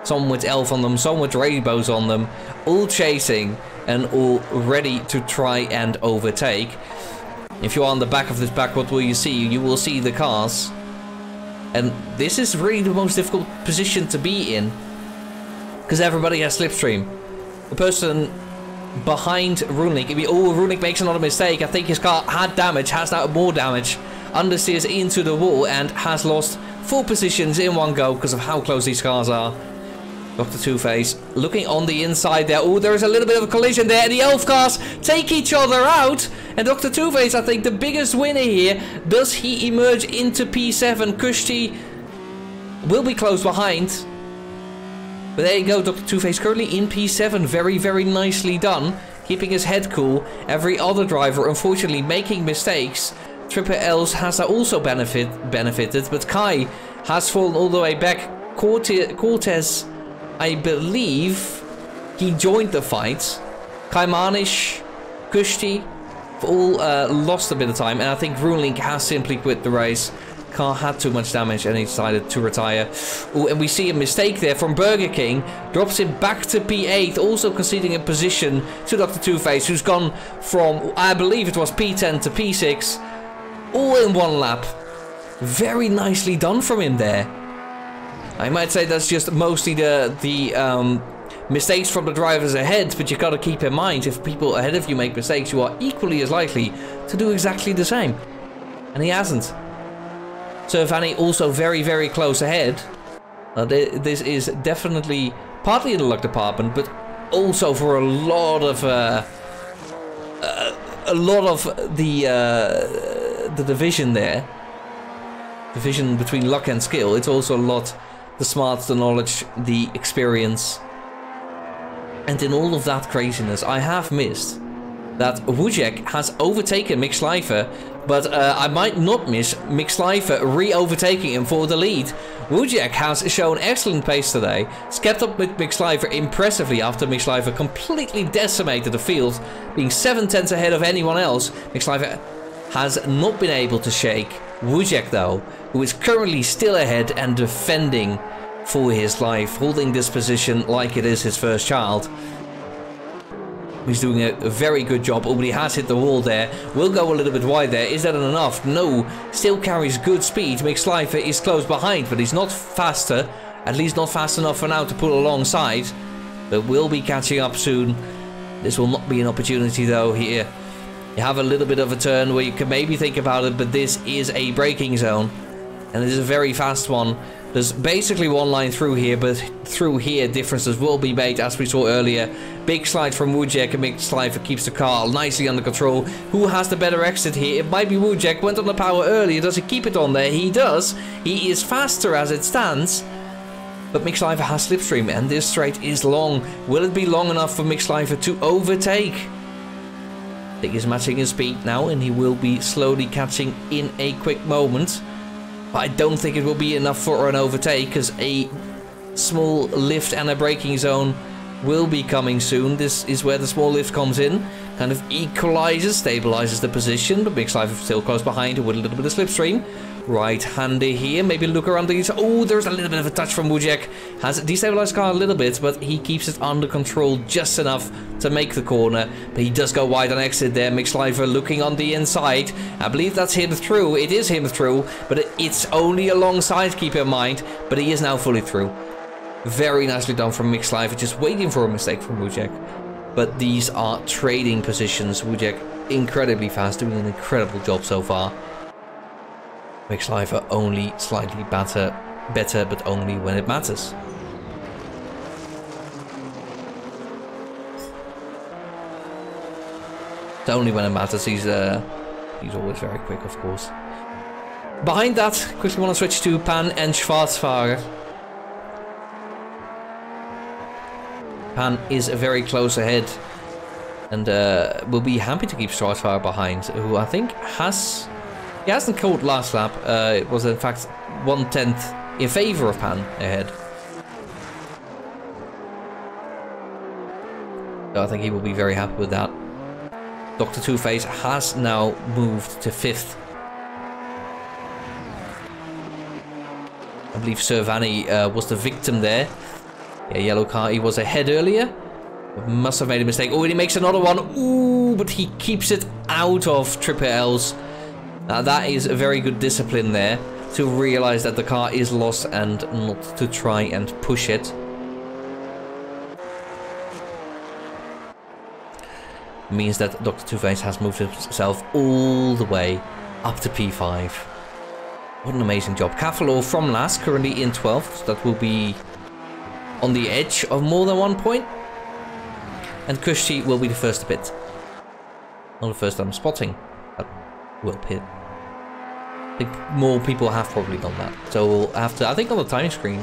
Some with elf on them, some with rainbows on them, all chasing and all ready to try and overtake. If you're on the back of this back, what will you see? You will see the cars. And this is really the most difficult position to be in, because everybody has slipstream. The person behind Roenlink, Roenlink makes another mistake. I think his car had damage, has now more damage, understeers into the wall and has lost 4 positions in one go because of how close these cars are. Dr. Two-Face looking on the inside there. Oh, there is a little bit of a collision there. And the elf cars take each other out. And Dr. Two-Face, I think, the biggest winner here. Does he emerge into P7? Kushti will be close behind. But there you go, Dr. Two-Face currently in P7. Very, very nicely done. Keeping his head cool. Every other driver, unfortunately, making mistakes. Triple L's has also benefited, but Kai has fallen all the way back. Cortez, I believe, he joined the fight. Kai Manish, Kushti, all lost a bit of time, and I think Roonlink has simply quit the race. Car had too much damage and he decided to retire. Ooh, and we see a mistake there from Burger King. Drops him back to P8, also conceding a position to Dr. Two-Face, who's gone from, I believe it was P10 to P6, all in one lap. Very nicely done from him there. I might say that's just mostly the mistakes from the drivers ahead, but you got to keep in mind, if people ahead of you make mistakes, you are equally as likely to do exactly the same. And he hasn't. Servani also very, very close ahead. This is definitely partly in the luck department, but also for a lot of the division there. Division between luck and skill. It's also a lot the smarts, the knowledge, the experience. And in all of that craziness, I have missed that Wujek has overtaken Mick Schleifer, but I might not miss Mick Schleifer re-overtaking him for the lead. Wujek has shown excellent pace today. He's kept up with Mick Schleifer impressively after Mick Schleifer completely decimated the field, being 7/10 ahead of anyone else. Mick Schleifer has not been able to shake Wujek though, who is currently still ahead and defending for his life, holding this position like it is his first child. He's doing a very good job. Oh, but he has hit the wall there. Will go a little bit wide there. Is that enough? No. Still carries good speed. Mick Schleifer is close behind, but he's not faster. At least not fast enough for now to pull alongside. But will be catching up soon. This will not be an opportunity though here. You have a little bit of a turn where you can maybe think about it, but this is a braking zone. And it is a very fast one. There's basically one line through here, but through here differences will be made, as we saw earlier. Big slide from Wujek, and Mick Schleifer keeps the car nicely under control. Who has the better exit here? It might be Wujek. Went on the power earlier. Does he keep it on there? He does. He is faster as it stands. But Mick Schleifer has slipstream, and this straight is long. Will it be long enough for Mick Schleifer to overtake? I think he's matching his speed now, and he will be slowly catching in a quick moment. But I don't think it will be enough for an overtake, because a small lift and a braking zone will be coming soon. This is where the small lift comes in. Kind of equalizes, stabilizes the position, but Mick Schleifer still close behind with a little bit of slipstream. Right-hander here, maybe look around these. Oh, there's a little bit of a touch from Wujek. Has destabilized the car a little bit, but he keeps it under control just enough to make the corner. But he does go wide on exit there. Mick Schleifer looking on the inside. I believe that's him through. It is him through, but it's only alongside, keep in mind. But he is now fully through. Very nicely done from Mick Schleifer, just waiting for a mistake from Wujek. But these are trading positions. Wujek incredibly fast, doing an incredible job so far. Mick Schleifer only slightly better, but only when it matters. It's only when it matters. He's always very quick, of course. Behind that, quickly want to switch to Pan and Schwarzfahrer. Pan is very close ahead, and will be happy to keep Schwarzfahrer behind, who I think has. He hasn't called last lap. It was in fact 1/10 in favor of Pan ahead. So I think he will be very happy with that. Dr. Two-Face has now moved to 5th. I believe Servani was the victim there. Yeah, yellow car. He was ahead earlier. Must have made a mistake. Oh, and he makes another one. Ooh, but he keeps it out of Triple L's. Now that is a very good discipline there, to realize that the car is lost and not to try and push it. Means that Dr. Two-Face has moved himself all the way up to P5. What an amazing job. Cavallor from last, currently in 12th. So that will be on the edge of more than 1 point. And Kushti will be the first to pit. Not the first I'm spotting, but will pit. I think more people have probably done that. So we'll have to, I think on the time screen,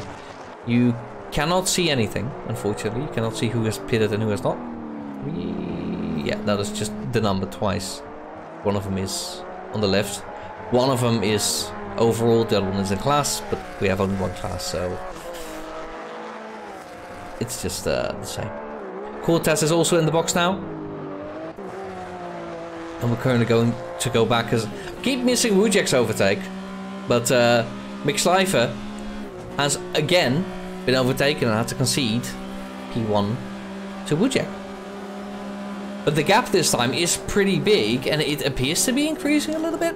you cannot see anything, unfortunately. You cannot see who has pitted and who has not. Yeah, that is just the number twice. One of them is on the left. One of them is overall, the other one is in class, but we have only one class, so it's just the same. Cortez is also in the box now. And we're currently going to go back because I keep missing Wujek's overtake. But Mick Schleifer has again been overtaken and had to concede P1 to Wujek. But the gap this time is pretty big and it appears to be increasing a little bit.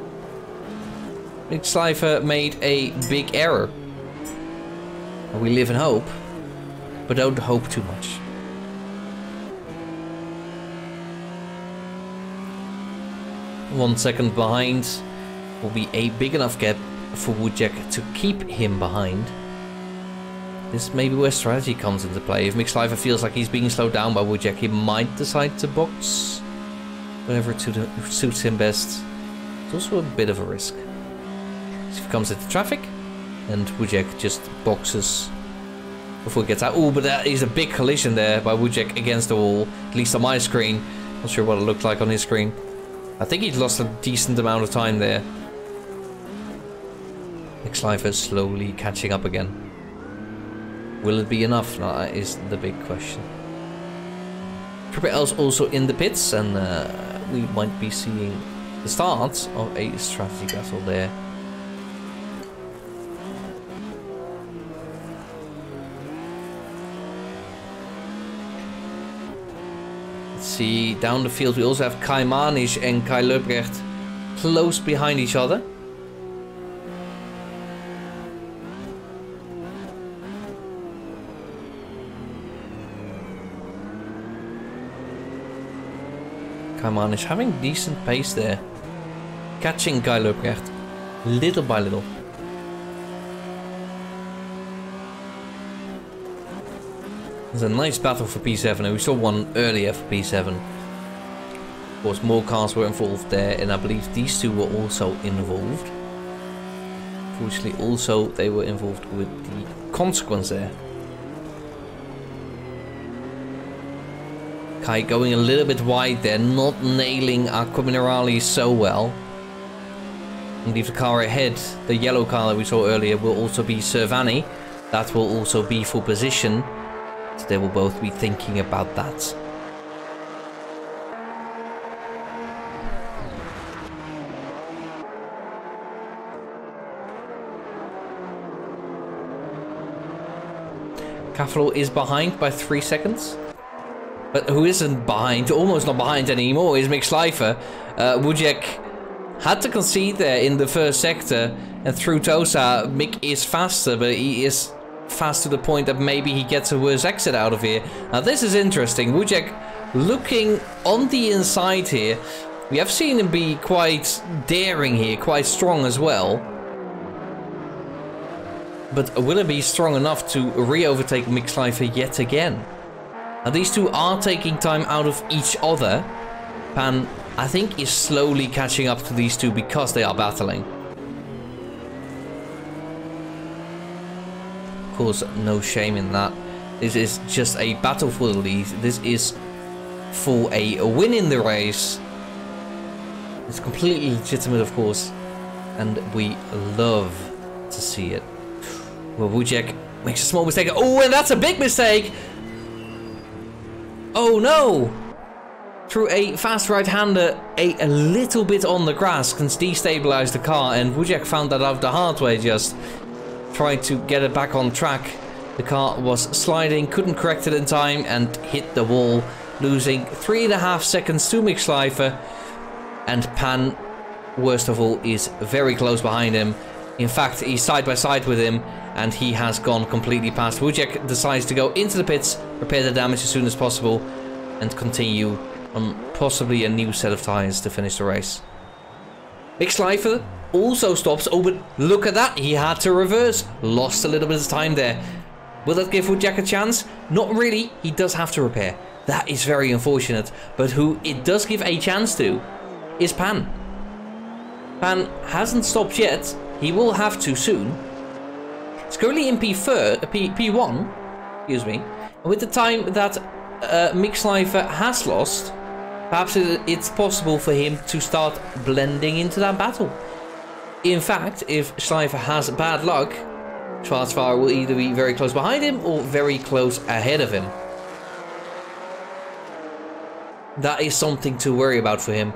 Mick Schleifer made a big error. And we live in hope, but don't hope too much. One second behind will be a big enough gap for Wujek to keep him behind. This may be where strategy comes into play. If Mick Schleifer feels like he's being slowed down by Wujek, he might decide to box. Whatever suits him best. It's also a bit of a risk. So if he comes into traffic, and Wujek just boxes before he gets out. Oh, but that is a big collision there by Wujek against the wall, at least on my screen. Not sure what it looked like on his screen. I think he's lost a decent amount of time there. Mick Schleifer slowly catching up again. Will it be enough? No, that is the big question. Triple L's also in the pits, and we might be seeing the start of a strategy battle there. Let's see, down the field we also have Kai Manisch and Kai Löbrecht close behind each other. Kai Manisch having decent pace there. Catching Kai Löbrecht little by little. There's a nice battle for P7, and we saw one earlier for P7. Of course, more cars were involved there, and I believe these two were also involved. Fortunately, also they were involved with the consequence there. Kai going a little bit wide there, not nailing Acqua Minerale so well. And leave the car ahead. The yellow car that we saw earlier will also be Servani. That will also be for position. So they will both be thinking about that. Cafalo is behind by 3 seconds. But who isn't behind, almost not behind anymore, is Mick Schleifer. Wujek had to concede there in the first sector, and through Tosa, Mick is faster, but he is fast to the point that maybe he gets a worse exit out of here. Now this is interesting. Wujek looking on the inside here. We have seen him be quite daring here, quite strong as well. But will it be strong enough to re-overtake Mick Schleifer yet again? Now these two are taking time out of each other. Pan, I think, is slowly catching up to these two because they are battling. Of course, no shame in that. This is just a battle for the lead. This is for a win in the race. It's completely legitimate, of course. And we love to see it. Well, Wujek makes a small mistake. Oh, and that's a big mistake! Oh no! Through a fast right-hander, a little bit on the grass can destabilize the car, and Wujek found that out the hard way. Just tried to get it back on track. The car was sliding, couldn't correct it in time, and hit the wall, losing 3.5 seconds to Mick Schleifer. And Pan, worst of all, is very close behind him. In fact, he's side by side with him, and he has gone completely past. Wujek decides to go into the pits, repair the damage as soon as possible, and continue on possibly a new set of tyres to finish the race. Mick Schleifer also stops. Oh, but look at that. He had to reverse. Lost a little bit of time there. Will that give Wujek a chance? Not really. He does have to repair. That is very unfortunate. But who it does give a chance to is Pan. Pan hasn't stopped yet. He will have to soon. It's currently in P1. excuse me. And with the time that Mick Schleifer has lost, perhaps it's possible for him to start blending into that battle. In fact, if Schleifer has bad luck, Schwarzfahrer will either be very close behind him or very close ahead of him. That is something to worry about for him.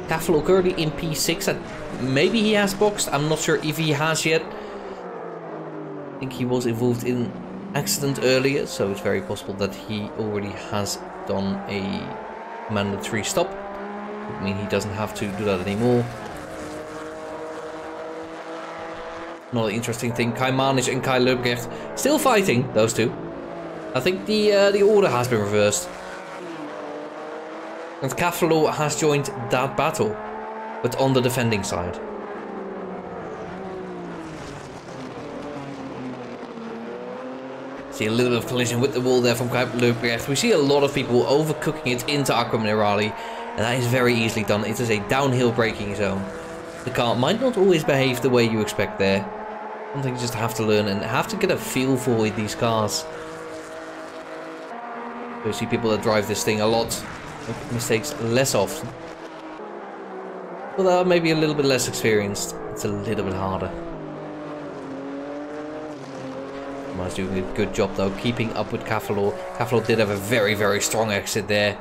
Cavallo currently in P6, and maybe he has boxed. I'm not sure if he has yet. I think he was involved in an accident earlier, so it's very possible that he already has done a mandatory stop. I mean, he doesn't have to do that anymore. Another interesting thing, Kai Manisch and Kai Lubrecht still fighting, those two. I think the order has been reversed. And Cavallo has joined that battle, but on the defending side. See a little bit of collision with the wall there from Kai Lubrecht. We see a lot of people overcooking it into Aqua Minerali, and that is very easily done. It is a downhill braking zone. The car might not always behave the way you expect there. Something you just have to learn and have to get a feel for with these cars. You see people that drive this thing a lot, make mistakes less often. Although maybe a little bit less experienced, it's a little bit harder. Man's doing a good job though, keeping up with Cavallo. Cavallo did have a very, very strong exit there,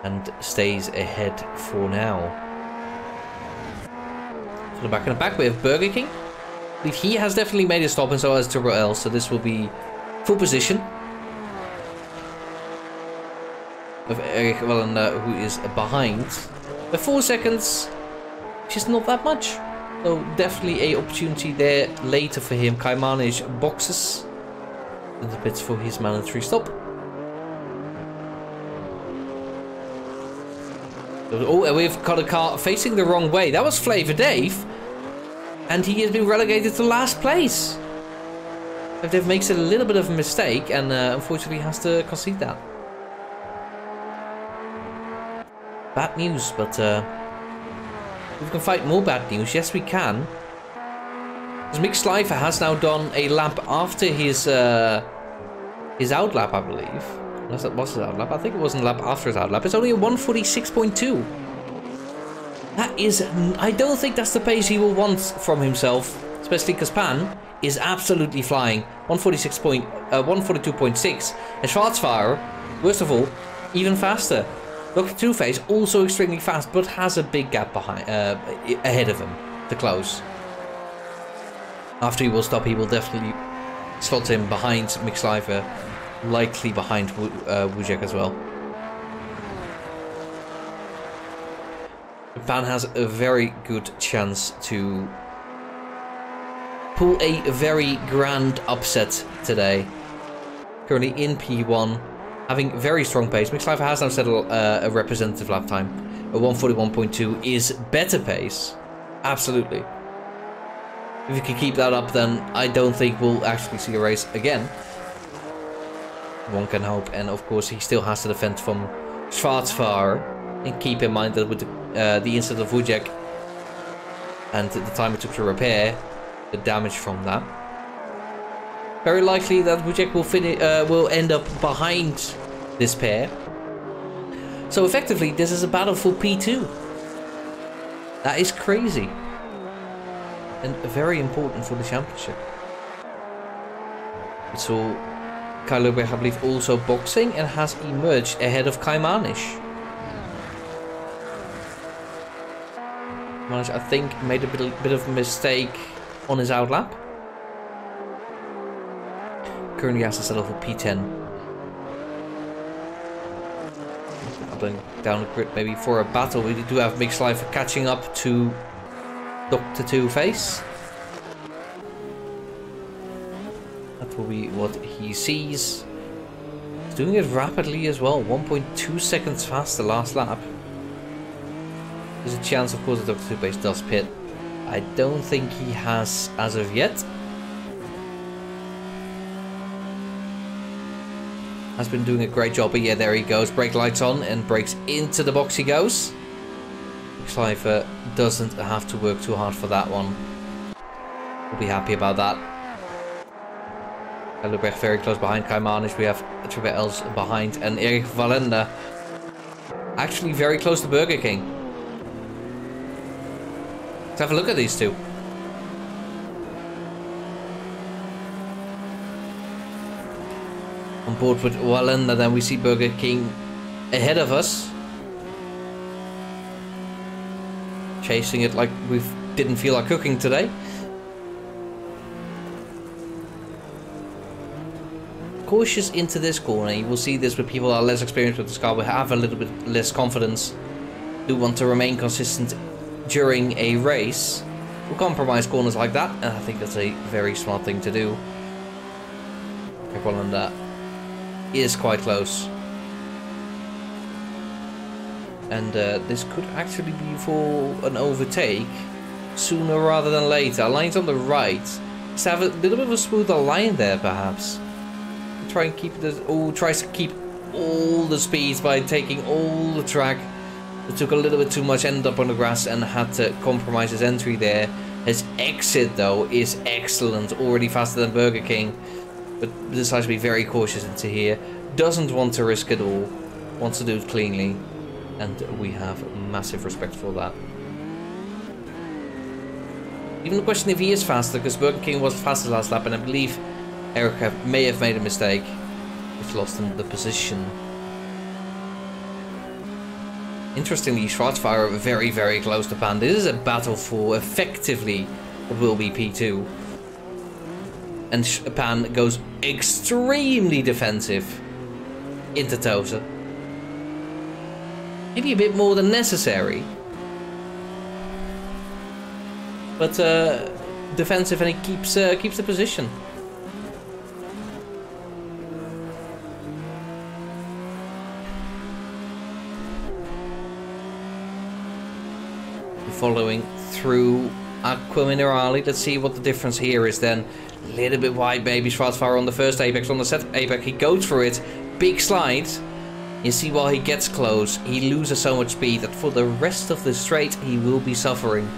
and stays ahead for now. So in the back we have Burger King. I believe he has definitely made a stop, and so has Turbo L, so this will be full position. Of Erik Wellen, who is behind by 4 seconds, which is not that much. So definitely a opportunity there later for him. Kai Manisch boxes in the pits for his mandatory stop. Oh, and we've got a car facing the wrong way. That was Flavor Dave. And he has been relegated to last place. Flavor Dave makes a little bit of a mistake and unfortunately has to concede that. Bad news, but we can fight more bad news. Yes, we can. Because Mick Schleifer has now done a lap after his outlap, I believe. Unless that was his outlap. I think it wasn't a lap after his outlap. It's only a 146.2. That is... I don't think that's the pace he will want from himself. Especially because Pan is absolutely flying. 142.6. And Schwarzfahrer, worst of all, even faster. Dr. Two-Face also extremely fast, but has a big gap behind, ahead of him to close. After he will stop, he will definitely slot him behind Mick Schleifer, likely behind Wujek as well. Pan has a very good chance to pull a very grand upset today. Currently in P1. Having very strong pace. Mick Schleifer has now set a representative lap time. A 141.2 is better pace. Absolutely. If you can keep that up, then I don't think we'll actually see a race again. One can hope. And of course, he still has to defend from Schwarzfahrer. And keep in mind that with the incident of Wujek and the time it took to repair, the damage from that. Very likely that Wujek will end up behind this pair. So effectively, this is a battle for P2. That is crazy. And very important for the championship. So Kai Lubrecht, I believe, also boxing and has emerged ahead of Kai Manisch. Manisch, I think, made a bit of a mistake on his outlap. Currently has to settle for P10. Down the grid maybe for a battle. We do have Mick Schleifer catching up to Dr. Two-Face. That will be what he sees. He's doing it rapidly as well. 1.2 seconds faster last lap. There's a chance, of course, that Dr. Two-Face does pit. I don't think he has as of yet. Has been doing a great job, but yeah, there he goes. Brake lights on and brakes into the box he goes. Schleifer doesn't have to work too hard for that one. We'll be happy about that. Lubrecht very close behind Kaimanish. We have Triple Els behind, and Erik Valenda actually very close to Burger King. Let's have a look at these two. On board with Valenda, then we see Burger King ahead of us. Chasing it like we didn't feel like cooking today. Cautious into this corner. You will see this with people that are less experienced with this car. We have a little bit less confidence. Do want to remain consistent during a race. We'll compromise corners like that, and I think that's a very smart thing to do. Valenda is quite close. And this could actually be for an overtake sooner rather than later. Line's on the right. Let's have a little bit of a smoother line there, perhaps. Try and keep this. Oh, tries to keep all the speeds by taking all the track. It took a little bit too much, ended up on the grass, and had to compromise his entry there. His exit, though, is excellent. Already faster than Burger King, but decides to be very cautious into here. Doesn't want to risk it all. Wants to do it cleanly. And we have massive respect for that. Even the question if he is faster, because Burger King was faster last lap, and I believe Eric may have made a mistake. He's lost in the position. Interestingly, Schwarzfahrer very, very close to Pan. This is a battle for effectively what will be P2. And Pan goes extremely defensive into Tosa. Maybe a bit more than necessary. But defensive, and he keeps the position. Following through Aqua Minerale. Let's see what the difference here is then. A little bit wide, baby. Schwarzfahrer on the first apex. On the second apex, he goes for it. Big slide. You see, while he gets close, he loses so much speed that for the rest of the straight, he will be suffering.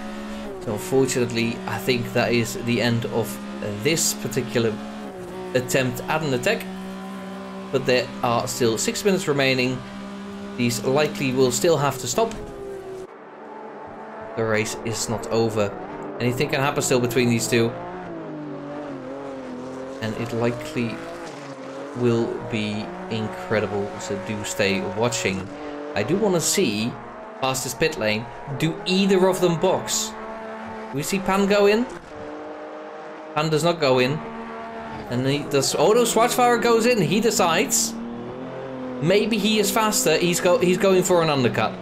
So unfortunately, I think that is the end of this particular attempt at an attack. But there are still 6 minutes remaining. These likely will still have to stop. The race is not over. Anything can happen still between these two. And it likely will be incredible. So do stay watching. I do want to see, past this pit lane, do either of them box? Do we see Pan go in? Pan does not go in. And he does. Oh no, Schwarzfahrer goes in. He decides. Maybe he is faster. He's going for an undercut.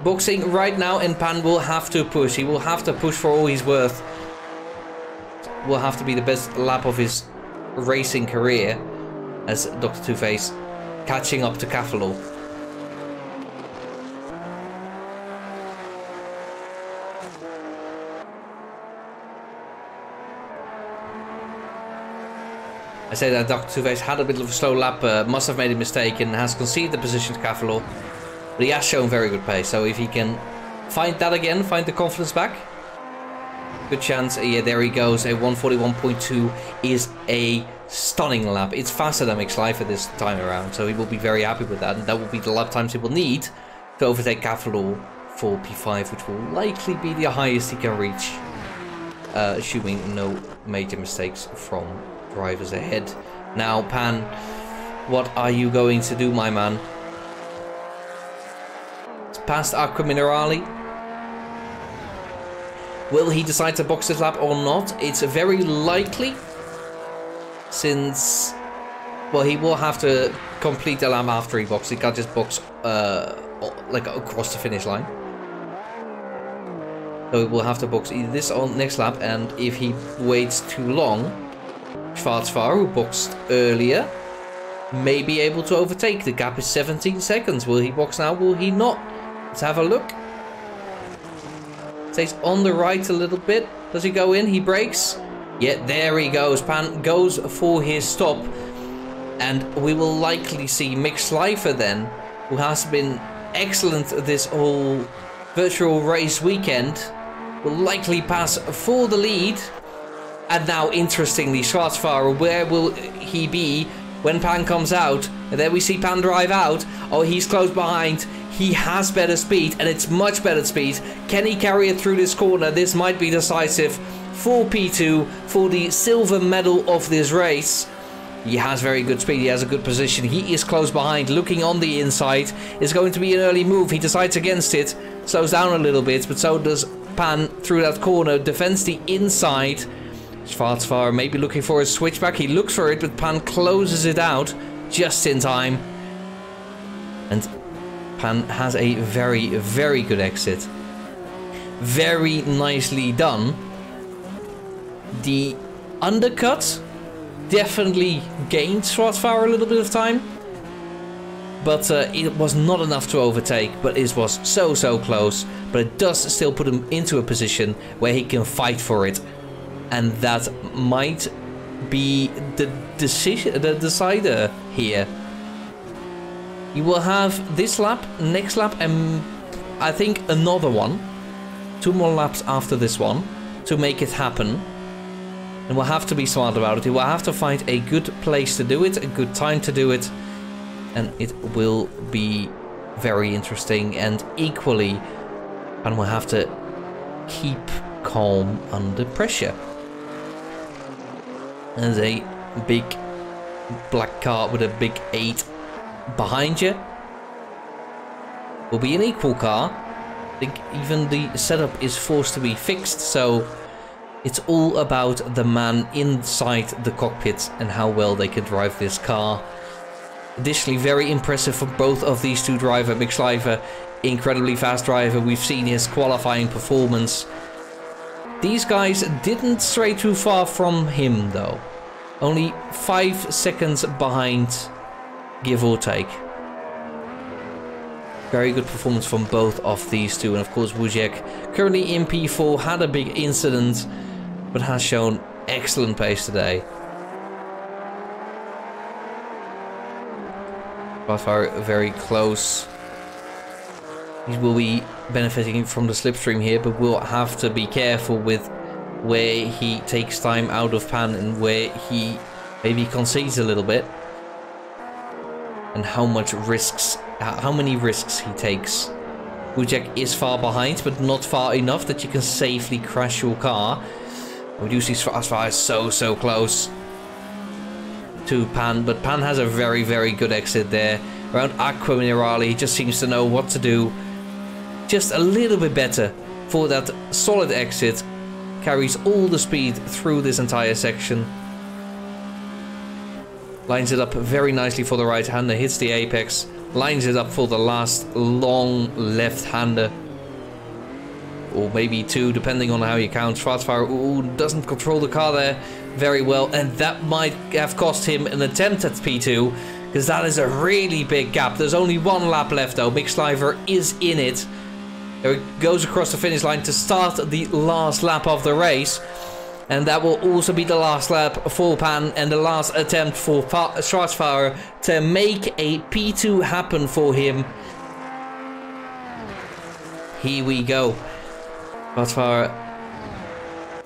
Boxing right now, and Pan will have to push. He will have to push for all he's worth. Will have to be the best lap of his racing career, as Dr. Two-Face catching up to Cavalo. I say that Dr. Two-Face had a bit of a slow lap, must have made a mistake, and has conceded the position to Cavalo. But he has shown very good pace, so if he can find that again, find the confidence back, good chance. Yeah, there he goes. A 141.2 is a stunning lap. It's faster than Mick Schleifer this time around, so he will be very happy with that. And that will be the lap times he will need to overtake Cavalo for P5, which will likely be the highest he can reach, assuming no major mistakes from drivers ahead. Now, Pan, what are you going to do, my man? Past Aqua Minerale. Will he decide to box this lap or not? It's very likely, since, well, he will have to complete the lap after he boxes. He can't just box like across the finish line. So he will have to box either this on next lap, and if he waits too long, Schwarzfahrer, who boxed earlier, may be able to overtake. The gap is 17 seconds. Will he box now? Will he not? Let's have a look. Stays on the right a little bit. Does he go in? He brakes. Yeah, there he goes. Pan goes for his stop. And we will likely see Mick Schleifer then, who has been excellent this whole virtual race weekend, will likely pass for the lead And now, interestingly, Schwarzfahrer, where will he be when Pan comes out? And then we see Pan drive out. Oh, he's close behind. He has better speed, and it's much better speed. Can he carry it through this corner? This might be decisive for P2 for the silver medal of this race. He has very good speed. He has a good position. He is close behind, looking on the inside. It's going to be an early move. He decides against it. Slows down a little bit, but so does Pan through that corner. Defends the inside. Schwarzfahrer maybe looking for a switchback. He looks for it, but Pan closes it out just in time. And Pan has a very, very good exit. Very nicely done. The undercut definitely gained Schwarzfahrer a little bit of time. But it was not enough to overtake, but it was so close. But it does still put him into a position where he can fight for it. And that might be the decider here. You will have this lap, next lap, and I think another one. 2 more laps after this one to make it happen. And we'll have to be smart about it. We'll have to find a good place to do it, a good time to do it. And it will be very interesting, and equally, and we'll have to keep calm under pressure. There's a big black car with a big 8 behind you. Will be an equal car. I think even the setup is forced to be fixed, so it's all about the man inside the cockpit and how well they can drive this car. Additionally, very impressive for both of these two drivers. Mick Schleifer, incredibly fast driver. We've seen his qualifying performance. These guys didn't stray too far from him though. Only 5 seconds behind, give or take. Very good performance from both of these two. And of course Wujek, currently in P4, had a big incident, but has shown excellent pace today. Very close. He will be benefiting from the slipstream here, but we'll have to be careful with where he takes time out of Pan and where he maybe concedes a little bit. And how many risks he takes. Wujek is far behind, but not far enough that you can safely crash your car. We do see Schwarzfahrer is so close to Pan, but Pan has a very good exit there. Around Aqua Minerale, he just seems to know what to do. Just a little bit better for that solid exit. Carries all the speed through this entire section. Lines it up very nicely for the right-hander, hits the apex. Lines it up for the last long left-hander. Or maybe 2, depending on how you count. Schwarzfahrer doesn't control the car there very well, and that might have cost him an attempt at P2, because that is a really big gap. There's only 1 lap left though. Mick Schleifer is in it. There he goes across the finish line to start the last lap of the race, and that will also be the last lap for Pan and the last attempt for Schwarzfahrer to make a P2 happen for him. Here we go. Schwarzfahrer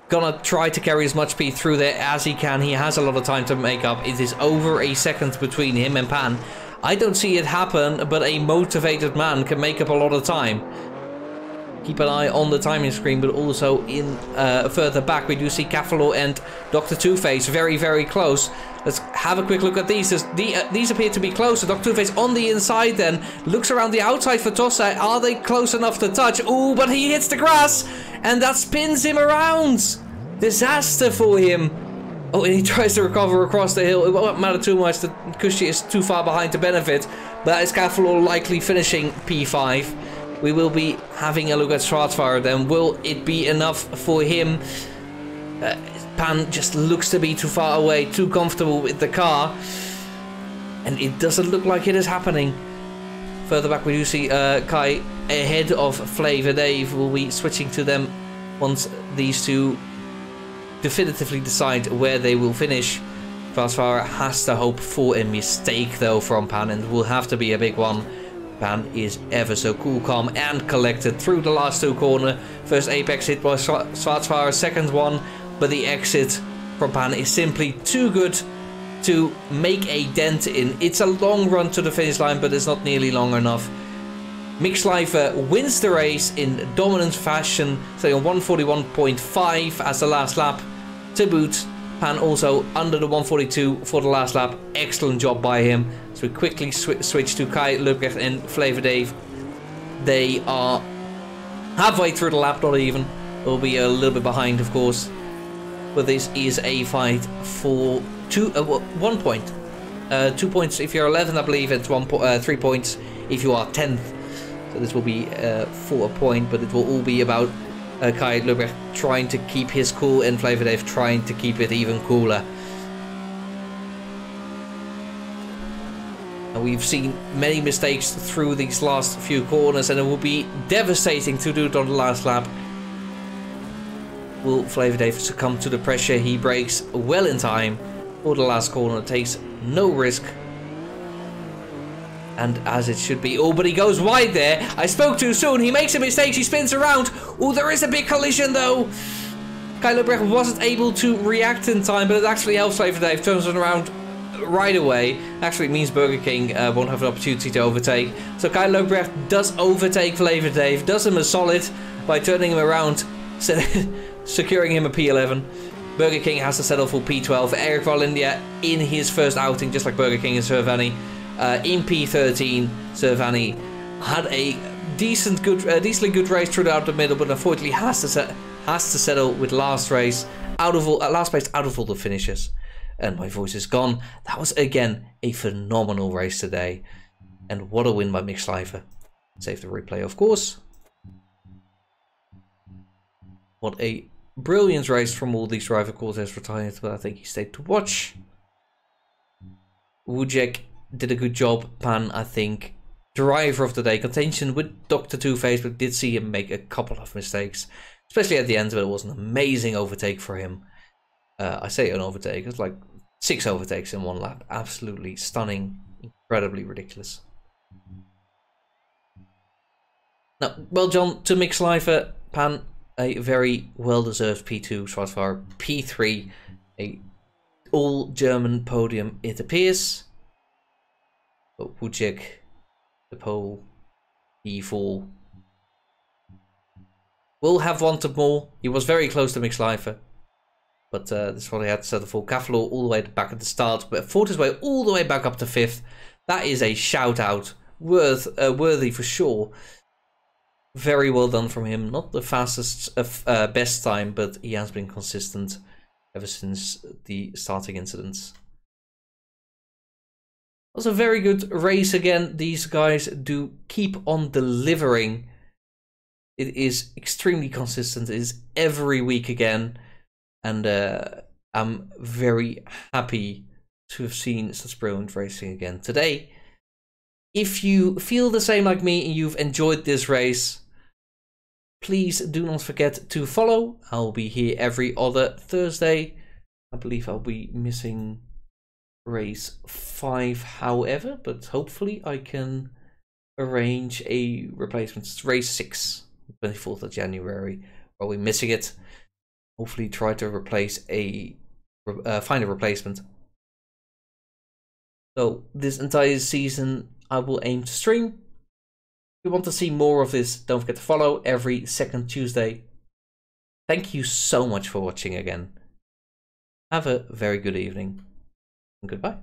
gonna try to carry as much speed through there as he can. He has a lot of time to make up. It is over a second between him and Pan. I don't see it happen, but a motivated man can make up a lot of time. Keep an eye on the timing screen, but also in further back we do see Cavalo and Dr. Two-Face very close. Let's have a quick look at these. These appear to be closer. Dr. Two-Face on the inside then. Looks around the outside for Tossa. Are they close enough to touch? Ooh, but he hits the grass. And that spins him around. Disaster for him. Oh, and he tries to recover across the hill. It won't matter too much. The Kushi is too far behind to benefit. But that is Cavalo likely finishing P5. We will be having a look at Schwarzfahrer then. Will it be enough for him? Pan just looks to be too far away, too comfortable with the car. And it doesn't look like it is happening. Further back we do see Kai ahead of Flavor Dave. Will be switching to them once these two definitively decide where they will finish. Schwarzfahrer has to hope for a mistake though from Pan, and will have to be a big one. Pan is ever so cool, calm and collected through the last 2 corners. First apex hit by Schwarzfahrer, second one, but the exit from Pan is simply too good to make a dent in. It's a long run to the finish line, but it's not nearly long enough. Mick Schleifer wins the race in dominant fashion, staying on 141.5 as the last lap. To boot, Pan also under the 142 for the last lap. Excellent job by him. So we quickly switch to Kai Lubrecht and Flavor Dave. They are halfway through the lap, not even. Will be a little bit behind, of course. But this is a fight for 1 point. 2 points if you're 11th, I believe. It's 3 points if you are 10th. So this will be for a point, but it will all be about Kai Lubrecht trying to keep his cool and Flavor Dave trying to keep it even cooler. And we've seen many mistakes through these last few corners, and it will be devastating to do it on the last lap. Will Flavor Dave succumb to the pressure? He brakes well in time for the last corner, takes no risk. And as it should be. Oh, but he goes wide there. I spoke too soon. He makes a mistake. He spins around. Oh, there is a big collision though. Kai Lubrecht wasn't able to react in time, but it actually helps Flavor Dave. Turns it around right away. Actually, it means Burger King won't have an opportunity to overtake. So Kai Lubrecht does overtake Flavor Dave. Does him a solid by turning him around, securing him a P11. Burger King has to settle for P12. Eric Valindia in his first outing, just like Burger King and Servani. In P13, Servani had a decently good race throughout the middle, but unfortunately has to settle with last place out of all the finishes. And my voice is gone. That was again a phenomenal race today, and what a win by Mick Schleifer. Save the replay, of course. What a brilliant race from all these driver calls has retired, but I think he stayed to watch. Wujek did a good job. Pan, I think, driver of the day. Contention with Dr. Two-Face, but did see him make a couple of mistakes, especially at the end, but it was an amazing overtake for him. I say an overtake, it's like 6 overtakes in one lap. Absolutely stunning, incredibly ridiculous. Now, well done to Mick Schleifer. Pan, a very well-deserved P2, Schwarzfahrer P3, a all-German podium it appears. But Wujek, the pole, P4. Will have wanted more. He was very close to Mick Schleifer. But this is what he had to settle for. Cavalo all the way back at the start, but fought his way all the way back up to 5th. That is a shout-out. Worthy for sure. Very well done from him. Not the fastest, best time, but he has been consistent ever since the starting incidents. It was a very good race again. These guys do keep on delivering. It is extremely consistent. It is every week again. And I'm very happy to have seen such brilliant racing again today. If you feel the same like me and you've enjoyed this race, please do not forget to follow. I'll be here every other Thursday. I believe I'll be missing race 5, however, but hopefully I can arrange a replacement. It's race 6, 24th of January. I'll be missing it. Hopefully try to replace find a replacement. So this entire season I will aim to stream. If you want to see more of this, don't forget to follow every second Tuesday. Thank you so much for watching again. Have a very good evening and goodbye.